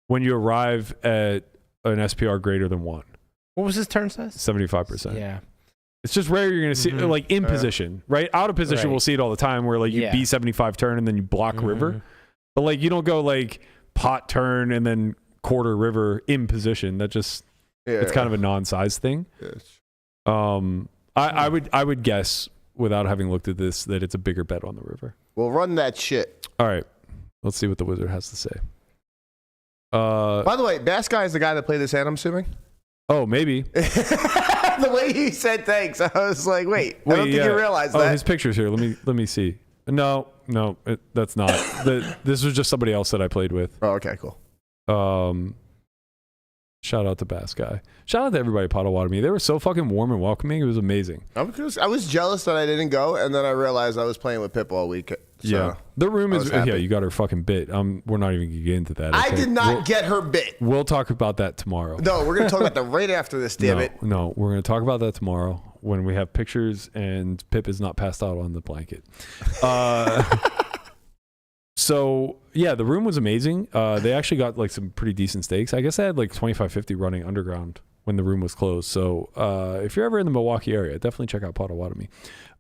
when you arrive at an SPR greater than 1. What was his turn size? 75%. Yeah. It's just rare you're going to see like in position, right? Out of position, we'll see it all the time where like you B75 turn and then you block river. But like you don't go like pot turn and then quarter river in position. That just it's kind of a non-size thing. Yes. I I would guess, without having looked at this, that it's a bigger bet on the river. Well, run that shit. All right. Let's see what the wizard has to say. By the way, Bass Guy is the guy that played this hand, I'm assuming? Oh, maybe. The way he said thanks, I was like, wait, I don't think you realized that. Oh, his picture's here. Let me see. No, that's not. This was just somebody else that I played with. Oh, okay, cool. Shout out to Bass Guy. Shout out to everybody at Potawatomi. They were so fucking warm and welcoming. It was amazing. I was jealous that I didn't go, and then I realized I was playing with Pip all week. So yeah. The room is, yeah, you got her fucking bit. We're not even going to get into that. I did not get her bit. We'll talk about that tomorrow. No, we're going to talk about that right after this, damn it. No, we're going to talk about that tomorrow when we have pictures and Pip is not passed out on the blanket. So yeah, the room was amazing. They actually got like some pretty decent steaks. I guess they had like 2550 running underground when the room was closed. So if you're ever in the Milwaukee area, definitely check out Potawatomi.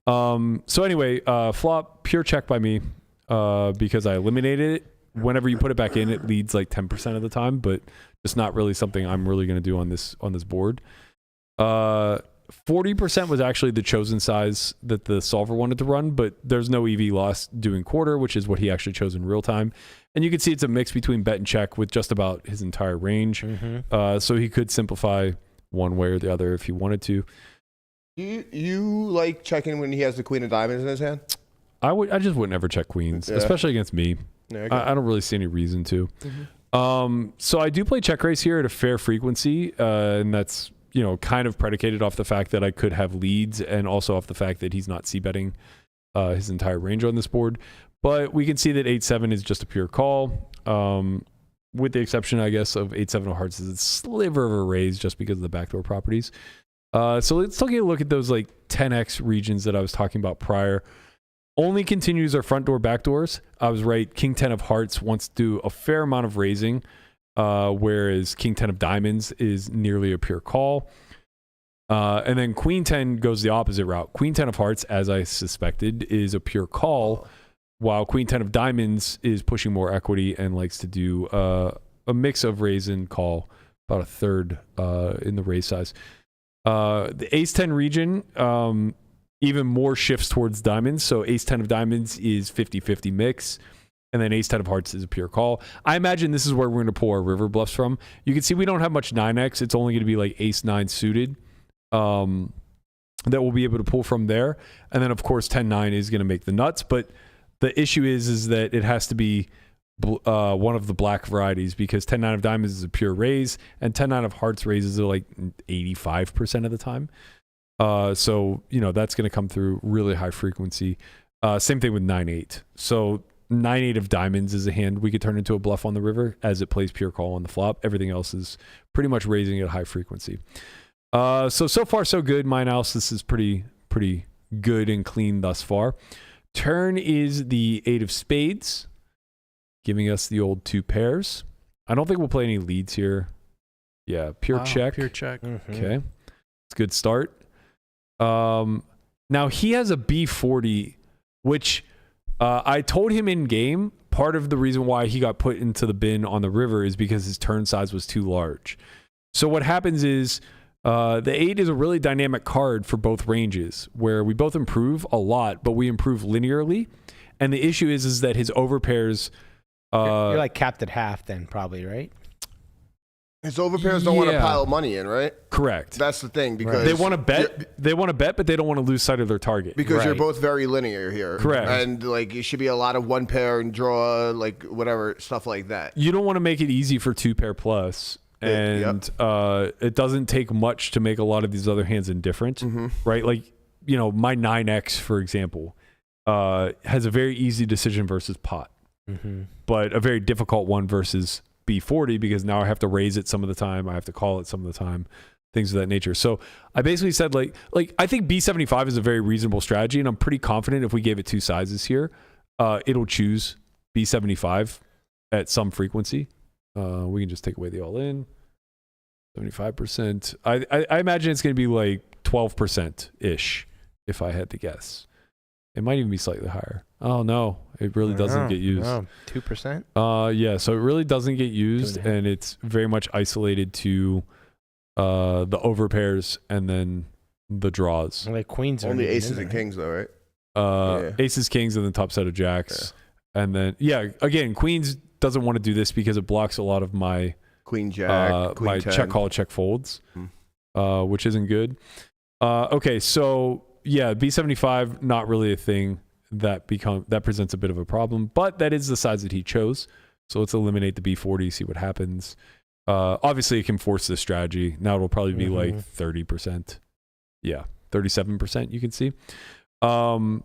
So anyway, flop, pure check by me because I eliminated it. Whenever you put it back in, it leads like 10% of the time, but it's not really something I'm really going to do on this board. 40% was actually the chosen size that the solver wanted to run, but there's no EV loss doing quarter, which is what he actually chose in real time. And you can see it's a mix between bet and check with just about his entire range. Mm-hmm. So he could simplify one way or the other if he wanted to. You like checking when he has the queen of diamonds in his hand? I just would never check queens, especially against me. Yeah, okay. I don't really see any reason to. Mm-hmm. So I do play check raise here at a fair frequency, and that's kind of predicated off the fact that I could have leads and also off the fact that he's not c-betting his entire range on this board. But we can see that 8-7 is just a pure call, with the exception, I guess, of 8-7 of hearts is a sliver of a raise just because of the backdoor properties. So let's take a look at those like 10x regions that I was talking about prior. Only continues our front door, back doors. I was right. King 10 of hearts wants to do a fair amount of raising, whereas King 10 of diamonds is nearly a pure call. And then Queen 10 goes the opposite route. Queen 10 of hearts, as I suspected, is a pure call, while Queen 10 of diamonds is pushing more equity and likes to do a mix of raise and call, about a third in the raise size. The Ace 10 region, even more shifts towards diamonds. So Ace 10 of diamonds is 50-50 mix. And then Ace 10 of hearts is a pure call. I imagine this is where we're going to pull our river bluffs from. You can see we don't have much 9x. It's only going to be like Ace 9 suited that we'll be able to pull from there. And then, of course, 10-9 is going to make the nuts. But the issue is that it has to be one of the black varieties because 10-9 of diamonds is a pure raise and 10-9 of hearts raises are like 85% of the time. So, that's going to come through really high frequency. Same thing with 9-8. So 9-8 of diamonds is a hand we could turn into a bluff on the river as it plays pure call on the flop. Everything else is pretty much raising at high frequency. So far so good. My analysis is pretty good and clean thus far. Turn is the 8 of spades, giving us the old 2 pairs. I don't think we'll play any leads here. Yeah, pure check. Pure check. Mm-hmm. Okay, it's a good start. Now he has a B40, which I told him in game, part of the reason why he got put into the bin on the river is because his turn size was too large. So what happens is the 8 is a really dynamic card for both ranges where we both improve a lot, but we improve linearly. And the issue is that his overpairs... you're like capped at half then probably, right? His overpairs don't want to pile money in, right? Correct. That's the thing because they want to bet. They want to bet, but they don't want to lose sight of their target because you're both very linear here. Correct. And like it should be a lot of one pair and draw, like whatever stuff like that. You don't want to make it easy for 2 pair plus, and it doesn't take much to make a lot of these other hands indifferent, right? Like my 9x for example has a very easy decision versus pot, but a very difficult one versus B40 because now I have to raise it some of the time. I have to call it some of the time, things of that nature. So I basically said like I think B75 is a very reasonable strategy and I'm pretty confident if we gave it 2 sizes here, it'll choose B75 at some frequency. We can just take away the all in 75%. I imagine it's going to be like 12% ish if I had to guess. It might even be slightly higher. Oh no, it really doesn't get used. 2%? Yeah, so it really doesn't get used and it's very much isolated to the overpairs and then the draws. Like queens are Only even aces in and there. kings, though, right? Yeah. Aces, kings, and then top set of jacks. And then, again, queens doesn't want to do this because it blocks a lot of my Queen jack, queen my 10. check call, check folds, which isn't good. Okay, so yeah, B75 not really a thing that presents a bit of a problem, but that is the size that he chose. So let's eliminate the B40, see what happens. Obviously, it can force this strategy. Now it'll probably be like 30%. Yeah, 37%. You can see. And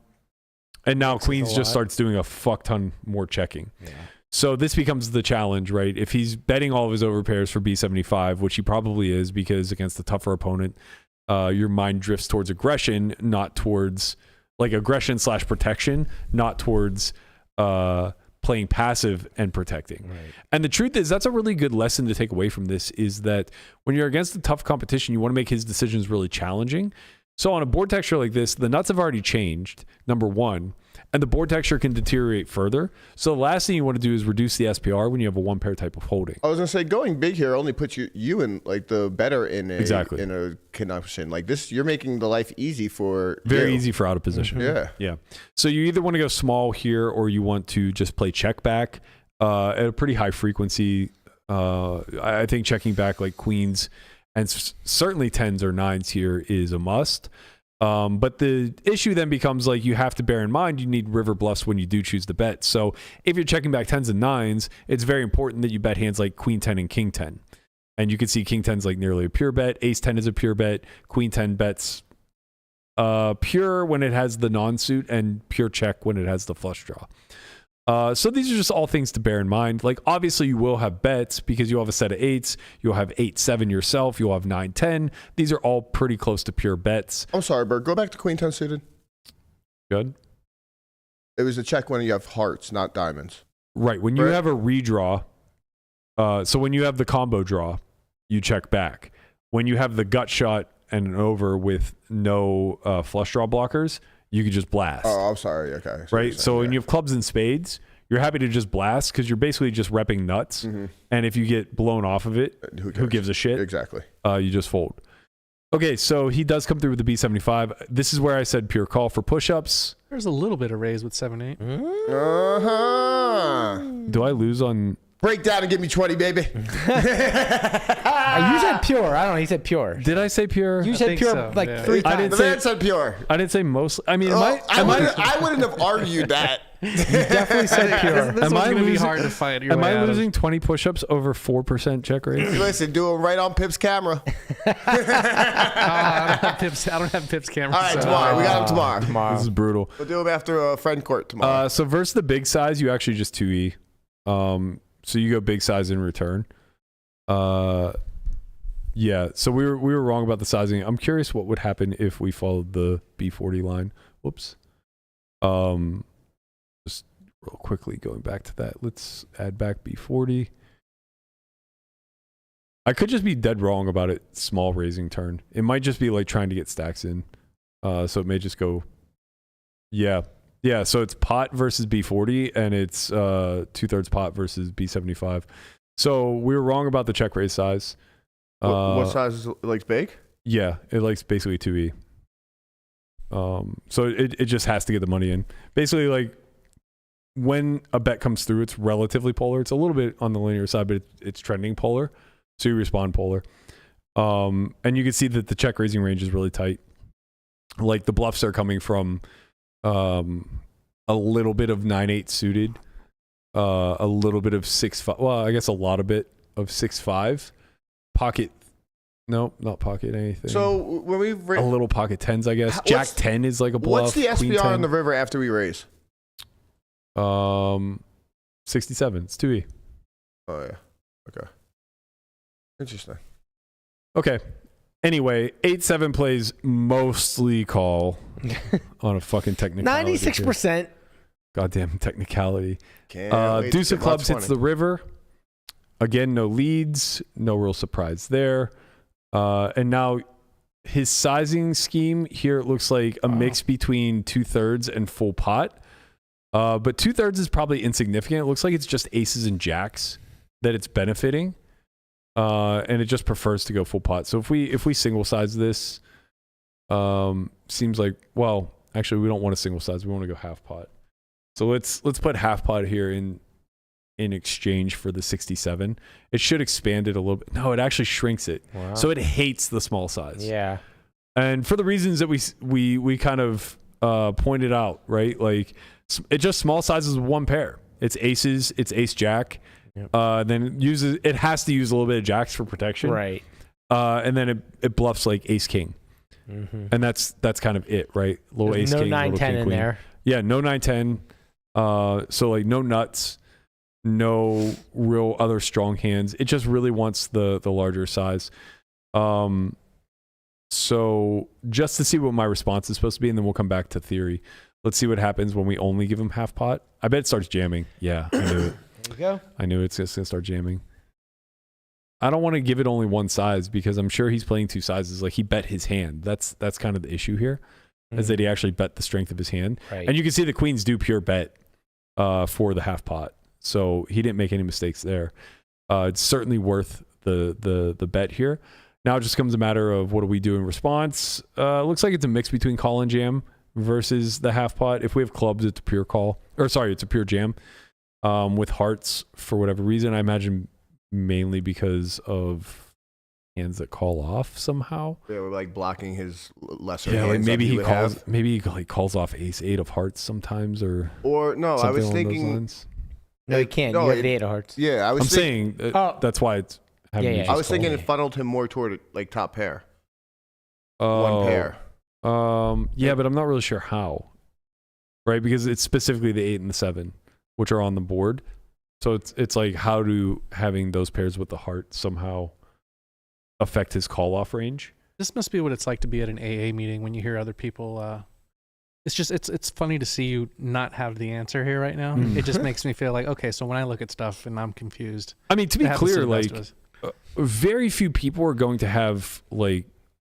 now queens just starts doing a fuck ton more checking. Yeah. So this becomes the challenge, right? If he's betting all of his overpairs for B75, which he probably is because against the tougher opponent, your mind drifts towards aggression, not towards like aggression / protection, not towards playing passive and protecting. Right. And the truth is that's a really good lesson to take away from this is that when you're against a tough competition, you want to make his decisions really challenging. So on a board texture like this, the nuts have already changed, number one, and the board texture can deteriorate further. So the last thing you want to do is reduce the SPR when you have a one pair type of holding. I was going to say, going big here only puts you in like the better in a connection. Like this, you're making the life easy for Very easy for out of position. Yeah. So you either want to go small here or you want to just play check back at a pretty high frequency. I think checking back like queens and certainly 10s or 9s here is a must. But the issue then becomes like you have to bear in mind you need river bluffs when you do choose the bet. So if you're checking back 10s and 9s, it's very important that you bet hands like queen 10 and king 10. And you can see king 10 is like nearly a pure bet. Ace 10 is a pure bet. Queen 10 bets pure when it has the non-suit and pure check when it has the flush draw. So these are just all things to bear in mind. Like obviously you will have bets because you have a set of 8s. You'll have 8-7 yourself. You'll have 9-10. These are all pretty close to pure bets. I'm sorry, Bert. Go back to queen 10 suited. Good. It was a check when you have hearts, not diamonds. Right. When you have a redraw, so when you have the combo draw, you check back. When you have the gut shot and an over with no flush draw blockers, you could just blast. Oh, I'm sorry. Okay. Right. So when you have clubs and spades, you're happy to just blast because you're basically just repping nuts. Mm-hmm. And if you get blown off of it, who gives a shit? Exactly. You just fold. Okay. So he does come through with the B75. This is where I said pure call for push-ups. There's a little bit of raise with 7-8. Do I lose on... Break down and give me 20, baby. You said pure. I don't know. He said pure. Did I say pure? You said pure like 3 times. I didn't the man said pure. I didn't say most. I mean, I wouldn't have argued that. You definitely said pure. This one's going to be hard to fight your Am way I out losing 20 push-ups over 4% check rate? Listen, do them right on Pip's camera. I don't have Pip's camera. All right, tomorrow. We got him tomorrow. This is brutal. We'll do them after a friend court tomorrow. So versus the big size, you actually just 2E. So you go big size in return. Yeah, so we were wrong about the sizing. I'm curious what would happen if we followed the B40 line. Whoops. Just real quickly going back to that. Let's add back B40. I could just be dead wrong about it. Small raising turn. It might just be like trying to get stacks in. So it may just go. Yeah. Yeah, so it's pot versus B40, and it's 2/3 pot versus B75. So we were wrong about the check raise size. What size is it likes bake? Yeah, it likes basically 2E. So it just has to get the money in. Basically, like when a bet comes through, it's relatively polar. It's a little bit on the linear side, but it's trending polar. So you respond polar. And you can see that the check raising range is really tight. Like the bluffs are coming from a little bit of 9-8 suited, a little bit of 6-5. Well, I guess a lot of bit of 6-5. Pocket, no, not pocket anything. So when we a little pocket 10s, I guess. Jack 10 is like a bluff. What's the SPR on the river after we raise? 67. It's 2E. Oh yeah. Okay. Interesting. Okay. Anyway, 8-7 plays mostly call on a fucking technicality. 96%. Goddamn technicality. Deuce of clubs hits the river. Again, no leads. No real surprise there. And now his sizing scheme here, it looks like a mix between 2/3 and full pot. But 2/3 is probably insignificant. It looks like it's just aces and jacks that it's benefiting. And it just prefers to go full pot. So if we single size this, seems like, well, actually we don't want a single size. We want to go half pot. So let's put half pot here in exchange for the 67. It should expand it a little bit. No, it actually shrinks it. Wow. So it hates the small size. Yeah. And for the reasons that we kind of pointed out, right? Like it just small sizes with one pair. It's aces, it's ace jack. Yep. Then it has to use a little bit of jacks for protection. Right. And then it bluffs like ace king. Mm-hmm. And that's kind of it, right? Little There's ace no king, 9-10 little king, in queen. there. Yeah, no 9-10. So like no nuts, no real other strong hands. It just really wants the larger size. So just to see what my response is supposed to be, and then we'll come back to theory. Let's see what happens when we only give him half pot. I bet it starts jamming. Yeah, I knew it. There you go. I knew it's just gonna start jamming. I don't want to give it only one size because I'm sure he's playing two sizes. Like he bet his hand. That's kind of the issue here, is that he actually bet the strength of his hand. Right. And you can see the queens do pure bet for the half pot. So he didn't make any mistakes there. It's certainly worth the bet here. Now it just comes a matter of what do we do in response. Looks like it's a mix between call and jam versus the half pot. If we have clubs, it's a pure call. Or sorry, it's a pure jam. With hearts, for whatever reason, I imagine mainly because of hands that call off somehow. They were like blocking his lesser Yeah, hands. like maybe he calls. have. Maybe he like calls off ace 8 of hearts sometimes, or No, I something was along those thinking. lines. No, you can't. No, you have the 8 of hearts. Yeah, I was. I'm saying that's why it's. having Yeah, you yeah. just I was thinking call. it funneled him more toward like top pair. Oh, One pair. Yeah, but I'm not really sure how. Right, because it's specifically the 8 and the 7, which are on the board. So it's like, how do having those pairs with the heart somehow affect his call off range? This must be what it's like to be at an AA meeting when you hear other people. It's just it's funny to see you not have the answer here right now. It just makes me feel like, okay, so when I look at stuff and I'm confused. I mean, to be it happens clear, the best like of us. very few people are going to have like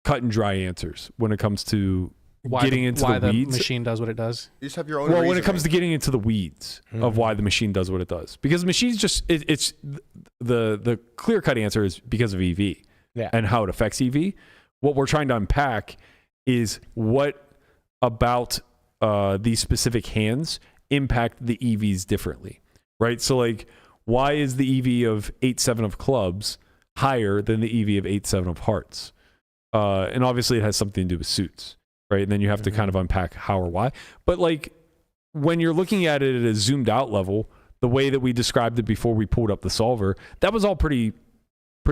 cut and dry answers when it comes to getting into why the weeds. Machine does what it does. You just have your own. Well, when it reasoning. comes to getting into the weeds of why the machine does what it does, because the machine's just it's the clear cut answer is because of EV and how it affects EV. What we're trying to unpack is what about these specific hands impact the EVs differently, right? So like, why is the EV of 8-7 of clubs higher than the EV of 8-7 of hearts? And obviously it has something to do with suits. Right. And then you have to kind of unpack how or why. But like when you're looking at it at a zoomed out level, the way that we described it before we pulled up the solver, that was all pretty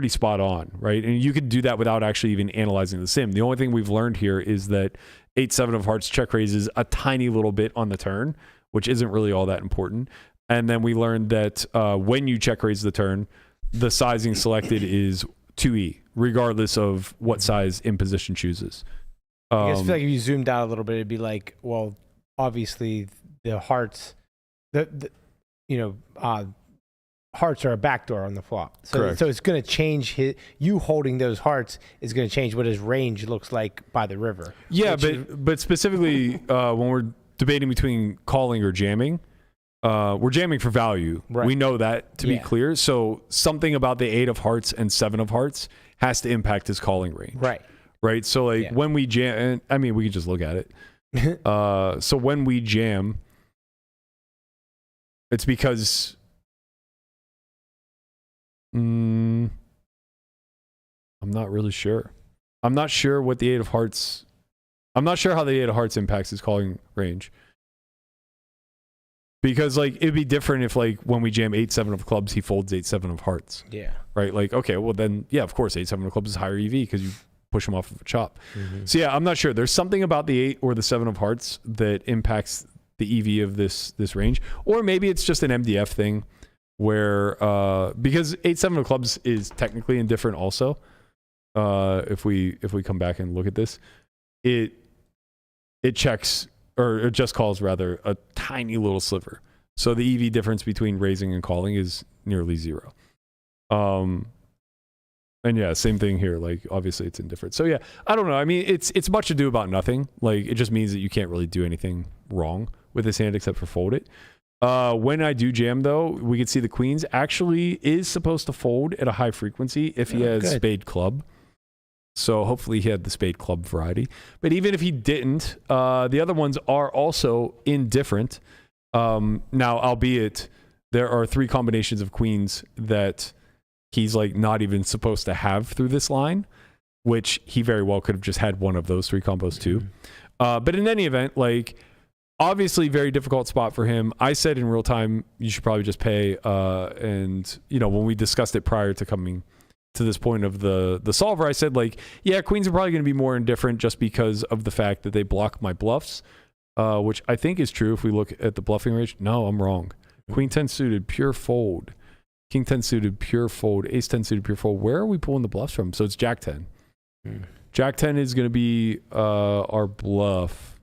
spot on. Right. And you could do that without actually even analyzing the sim. The only thing we've learned here is that 8-7 of hearts check raises a tiny little bit on the turn, which isn't really all that important. And then we learned that when you check raise the turn, the sizing selected is 2E, regardless of what size imposition chooses. I guess I feel like if you zoomed out a little bit, it'd be like, well, obviously the hearts, hearts are a backdoor on the flop. So, Correct. So it's going to change you holding those hearts is going to change what his range looks like by the river. Yeah, but specifically when we're debating between calling or jamming, we're jamming for value. Right. We know that to be clear. So something about the 8 of hearts and 7 of hearts has to impact his calling range. Right. So like when we jam, I mean, we can just look at it. So when we jam, it's because I'm not really sure. I'm not sure what the 8 of hearts. I'm not sure how the 8 of hearts impacts his calling range. Because like it'd be different if like when we jam 8-7 of clubs, he folds 8-7 of hearts. Yeah. Right. Like, okay, well then, yeah, of course, 8-7 of clubs is higher EV because you push him off of a chop. So yeah, I'm not sure. There's something about the 8 or the 7 of hearts that impacts the EV of this range, or maybe it's just an MDF thing where because 8-7 of clubs is technically indifferent also. If we come back and look at this, it checks or it just calls rather a tiny little sliver. So the EV difference between raising and calling is nearly 0. And yeah, same thing here. Like obviously it's indifferent. So yeah, I don't know. I mean, it's much ado about nothing. Like it just means that you can't really do anything wrong with this hand except for fold it. When I do jam though, we can see the queens actually is supposed to fold at a high frequency if he has spade club. So hopefully he had the spade club variety. But even if he didn't, the other ones are also indifferent. Now, albeit there are 3 combinations of queens that he's like not even supposed to have through this line, which he very well could have just had one of those 3 combos too. But in any event, like obviously very difficult spot for him. I said in real time, you should probably just pay. And you know, when we discussed it prior to coming to this point of the solver, I said like, yeah, queens are probably going to be more indifferent just because of the fact that they block my bluffs, which I think is true if we look at the bluffing range. No, I'm wrong. Queen 10 suited, pure fold. King 10 suited, pure fold. Ace 10 suited, pure fold. Where are we pulling the bluffs from? So it's Jack 10. Jack 10 is going to be our bluff.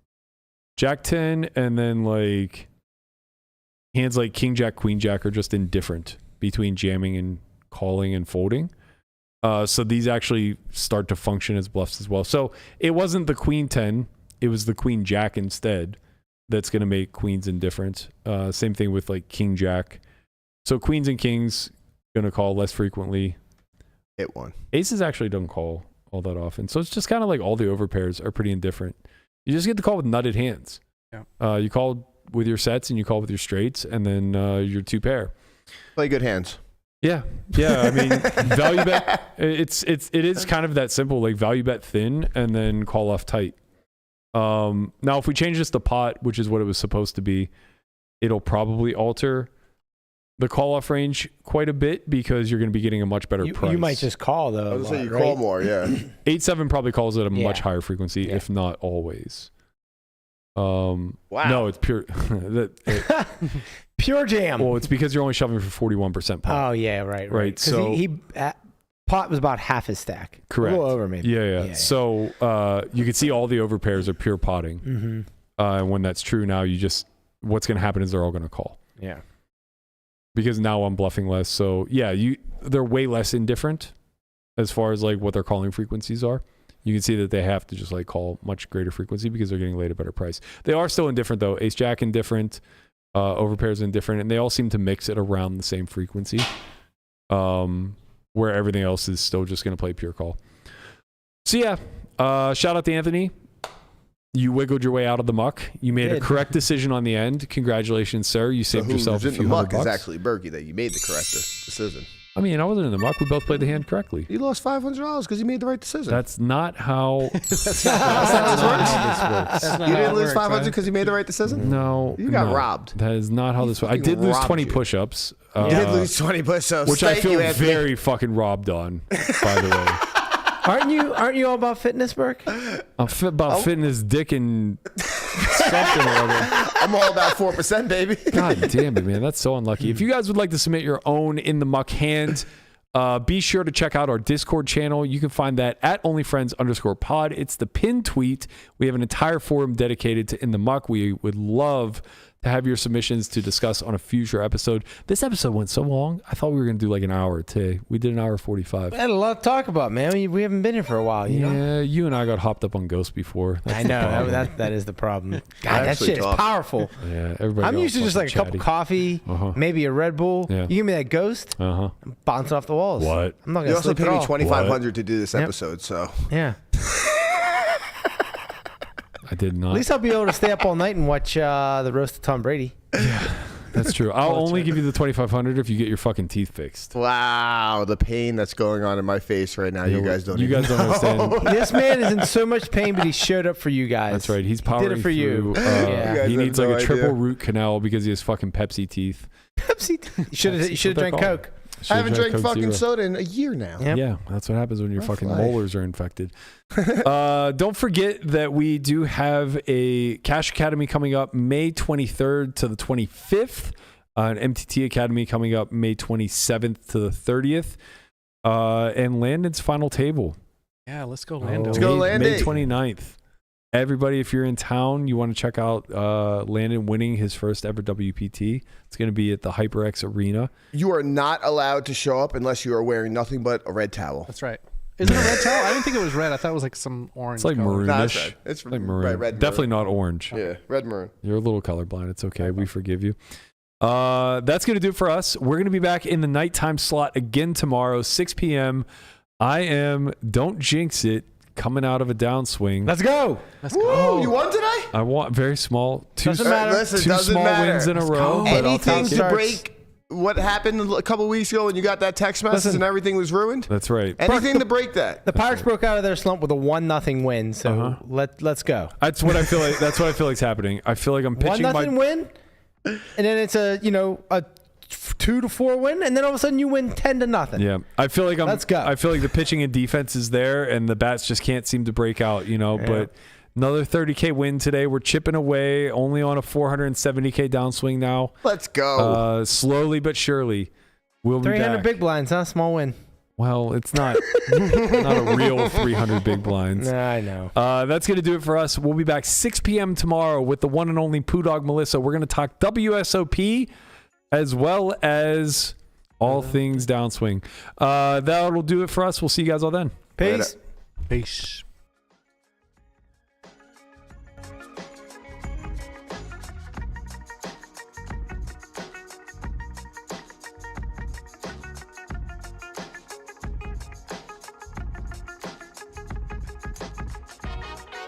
Jack 10 and then like hands like King Jack, Queen Jack are just indifferent between jamming and calling and folding. So these actually start to function as bluffs as well. So it wasn't the Queen 10, it was the Queen Jack instead that's going to make queens indifferent. Same thing with like King Jack. So queens and kings going to call less frequently. Hit one. Aces actually don't call all that often. So it's just kind of like all the overpairs are pretty indifferent. You just get to call with nutted hands. Yeah. You call with your sets and you call with your straights and then your 2 pair. Play good hands. Yeah. I mean, value bet. It is kind of that simple. Like value bet thin and then call off tight. Now, if we change this to pot, which is what it was supposed to be, it'll probably alter the call off range quite a bit because you're going to be getting a much better price. You might just call though. I was say you call more, yeah. 8-7 probably calls at a much higher frequency, if not always. Wow. No, it's pure. Pure jam. Well, it's because you're only shoving for 41% pot. Oh yeah, right. So he pot was about half his stack. Correct. A little over maybe. Yeah. So you can see all the overpairs are pure potting. And when that's true, now what's going to happen is they're all going to call. Yeah. Because now I'm bluffing less. So yeah, they're way less indifferent as far as like what their calling frequencies are. You can see that they have to just like call much greater frequency because they're getting laid a better price. They are still indifferent though. Ace Jack indifferent, overpairs indifferent, and they all seem to mix it around the same frequency. Where everything else is still just going to play pure call. So yeah, shout out to Anthony. You wiggled your way out of the muck. You made a correct decision on the end. Congratulations, sir. You saved yourself a few $100. It's actually Berkey that you made the correct decision. I mean, I wasn't in the muck. We both played the hand correctly. You lost $500 because you made the right decision. That's not how. That's not how this works. You didn't lose $500 because you made the right decision? No. You got robbed. That is not how this works. I did lose 20 push-ups. You did lose 20 push-ups. Which I feel very fucking robbed on, by the way. Aren't you all about fitness, Burke? I'm about fitness, dick, and something or other. I'm all about 4%, baby. God damn it, man. That's so unlucky. If you guys would like to submit your own in the muck hand, be sure to check out our Discord channel. You can find that at onlyfriends_pod. It's the pinned tweet. We have an entire forum dedicated to in the muck. We would love to have your submissions to discuss on a future episode. This episode went so long. I thought we were going to do like an hour today. We did an hour 45. We had a lot to talk about, man. We haven't been here for a while, you know? Yeah, you and I got hopped up on Ghost before. I know. That is the problem. God, that shit is powerful. Yeah, everybody. I'm used to just like a cup of coffee, maybe a Red Bull. Yeah. You give me that Ghost, I'm bouncing off the walls. What? I'm not going to You also paid me $2,500 to do this Yep. episode, so. Yeah. I did not. At least I'll be able to stay up all night and watch the roast of Tom Brady. Yeah, that's true. I'll only give you the $2,500 if you get your fucking teeth fixed. Wow, the pain that's going on in my face right now. You guys don't understand. This man is in so much pain, but he showed up for you guys. That's right. He's powering did it for through. you. He needs like a triple root canal because he has fucking Pepsi teeth. You should have drank Coke. I haven't drank fucking soda in a year now. Yep. Yeah, that's what happens when your fucking molars are infected. Don't forget that we do have a Cash Academy coming up May 23rd to the 25th. An MTT Academy coming up May 27th to the 30th. And Landon's final table. Yeah, let's go Lando. Let's go Landon. May 29th. Everybody, if you're in town, you want to check out Landon winning his first ever WPT. It's going to be at the HyperX Arena. You are not allowed to show up unless you are wearing nothing but a red towel. That's right. Is it a red towel? I didn't think it was red. I thought it was like some orange. It's like color. maroonish. It's like maroon. Right, red Definitely maroon. not orange. Yeah, red maroon. You're a little colorblind. It's okay. We forgive you. That's going to do it for us. We're going to be back in the nighttime slot again tomorrow, 6 p.m. I am, don't jinx it, coming out of a downswing. Let's go. Let's Woo, go. you won today? I want very small. Doesn't matter. Listen, Two doesn't small matter. wins in a row. But I'll Anything take to it. break what happened a couple weeks ago when you got that text message Listen. and everything was ruined? That's right. Anything to break that. The Pirates broke out of their slump with a 1-0 win, so let's go. That's what I feel like. That's what I feel like is happening. I feel like I'm pitching 1-0 win, and then it's a 2-4 win, and then all of a sudden you win 10-0. Yeah, I feel like Let's go. I feel like the pitching and defense is there, and the bats just can't seem to break out. But another 30K win today. We're chipping away, only on a 470K downswing now. Let's go. Slowly but surely, we'll be 300 back. big blinds, huh? Small win. Well, it's not not a real 300 big blinds. Nah, I know. That's going to do it for us. We'll be back 6 p.m. tomorrow with the one and only Poo Dog Melissa. We're going to talk WSOP as well as all things downswing. That'll do it for us. We'll see you guys all then. Peace. Peace.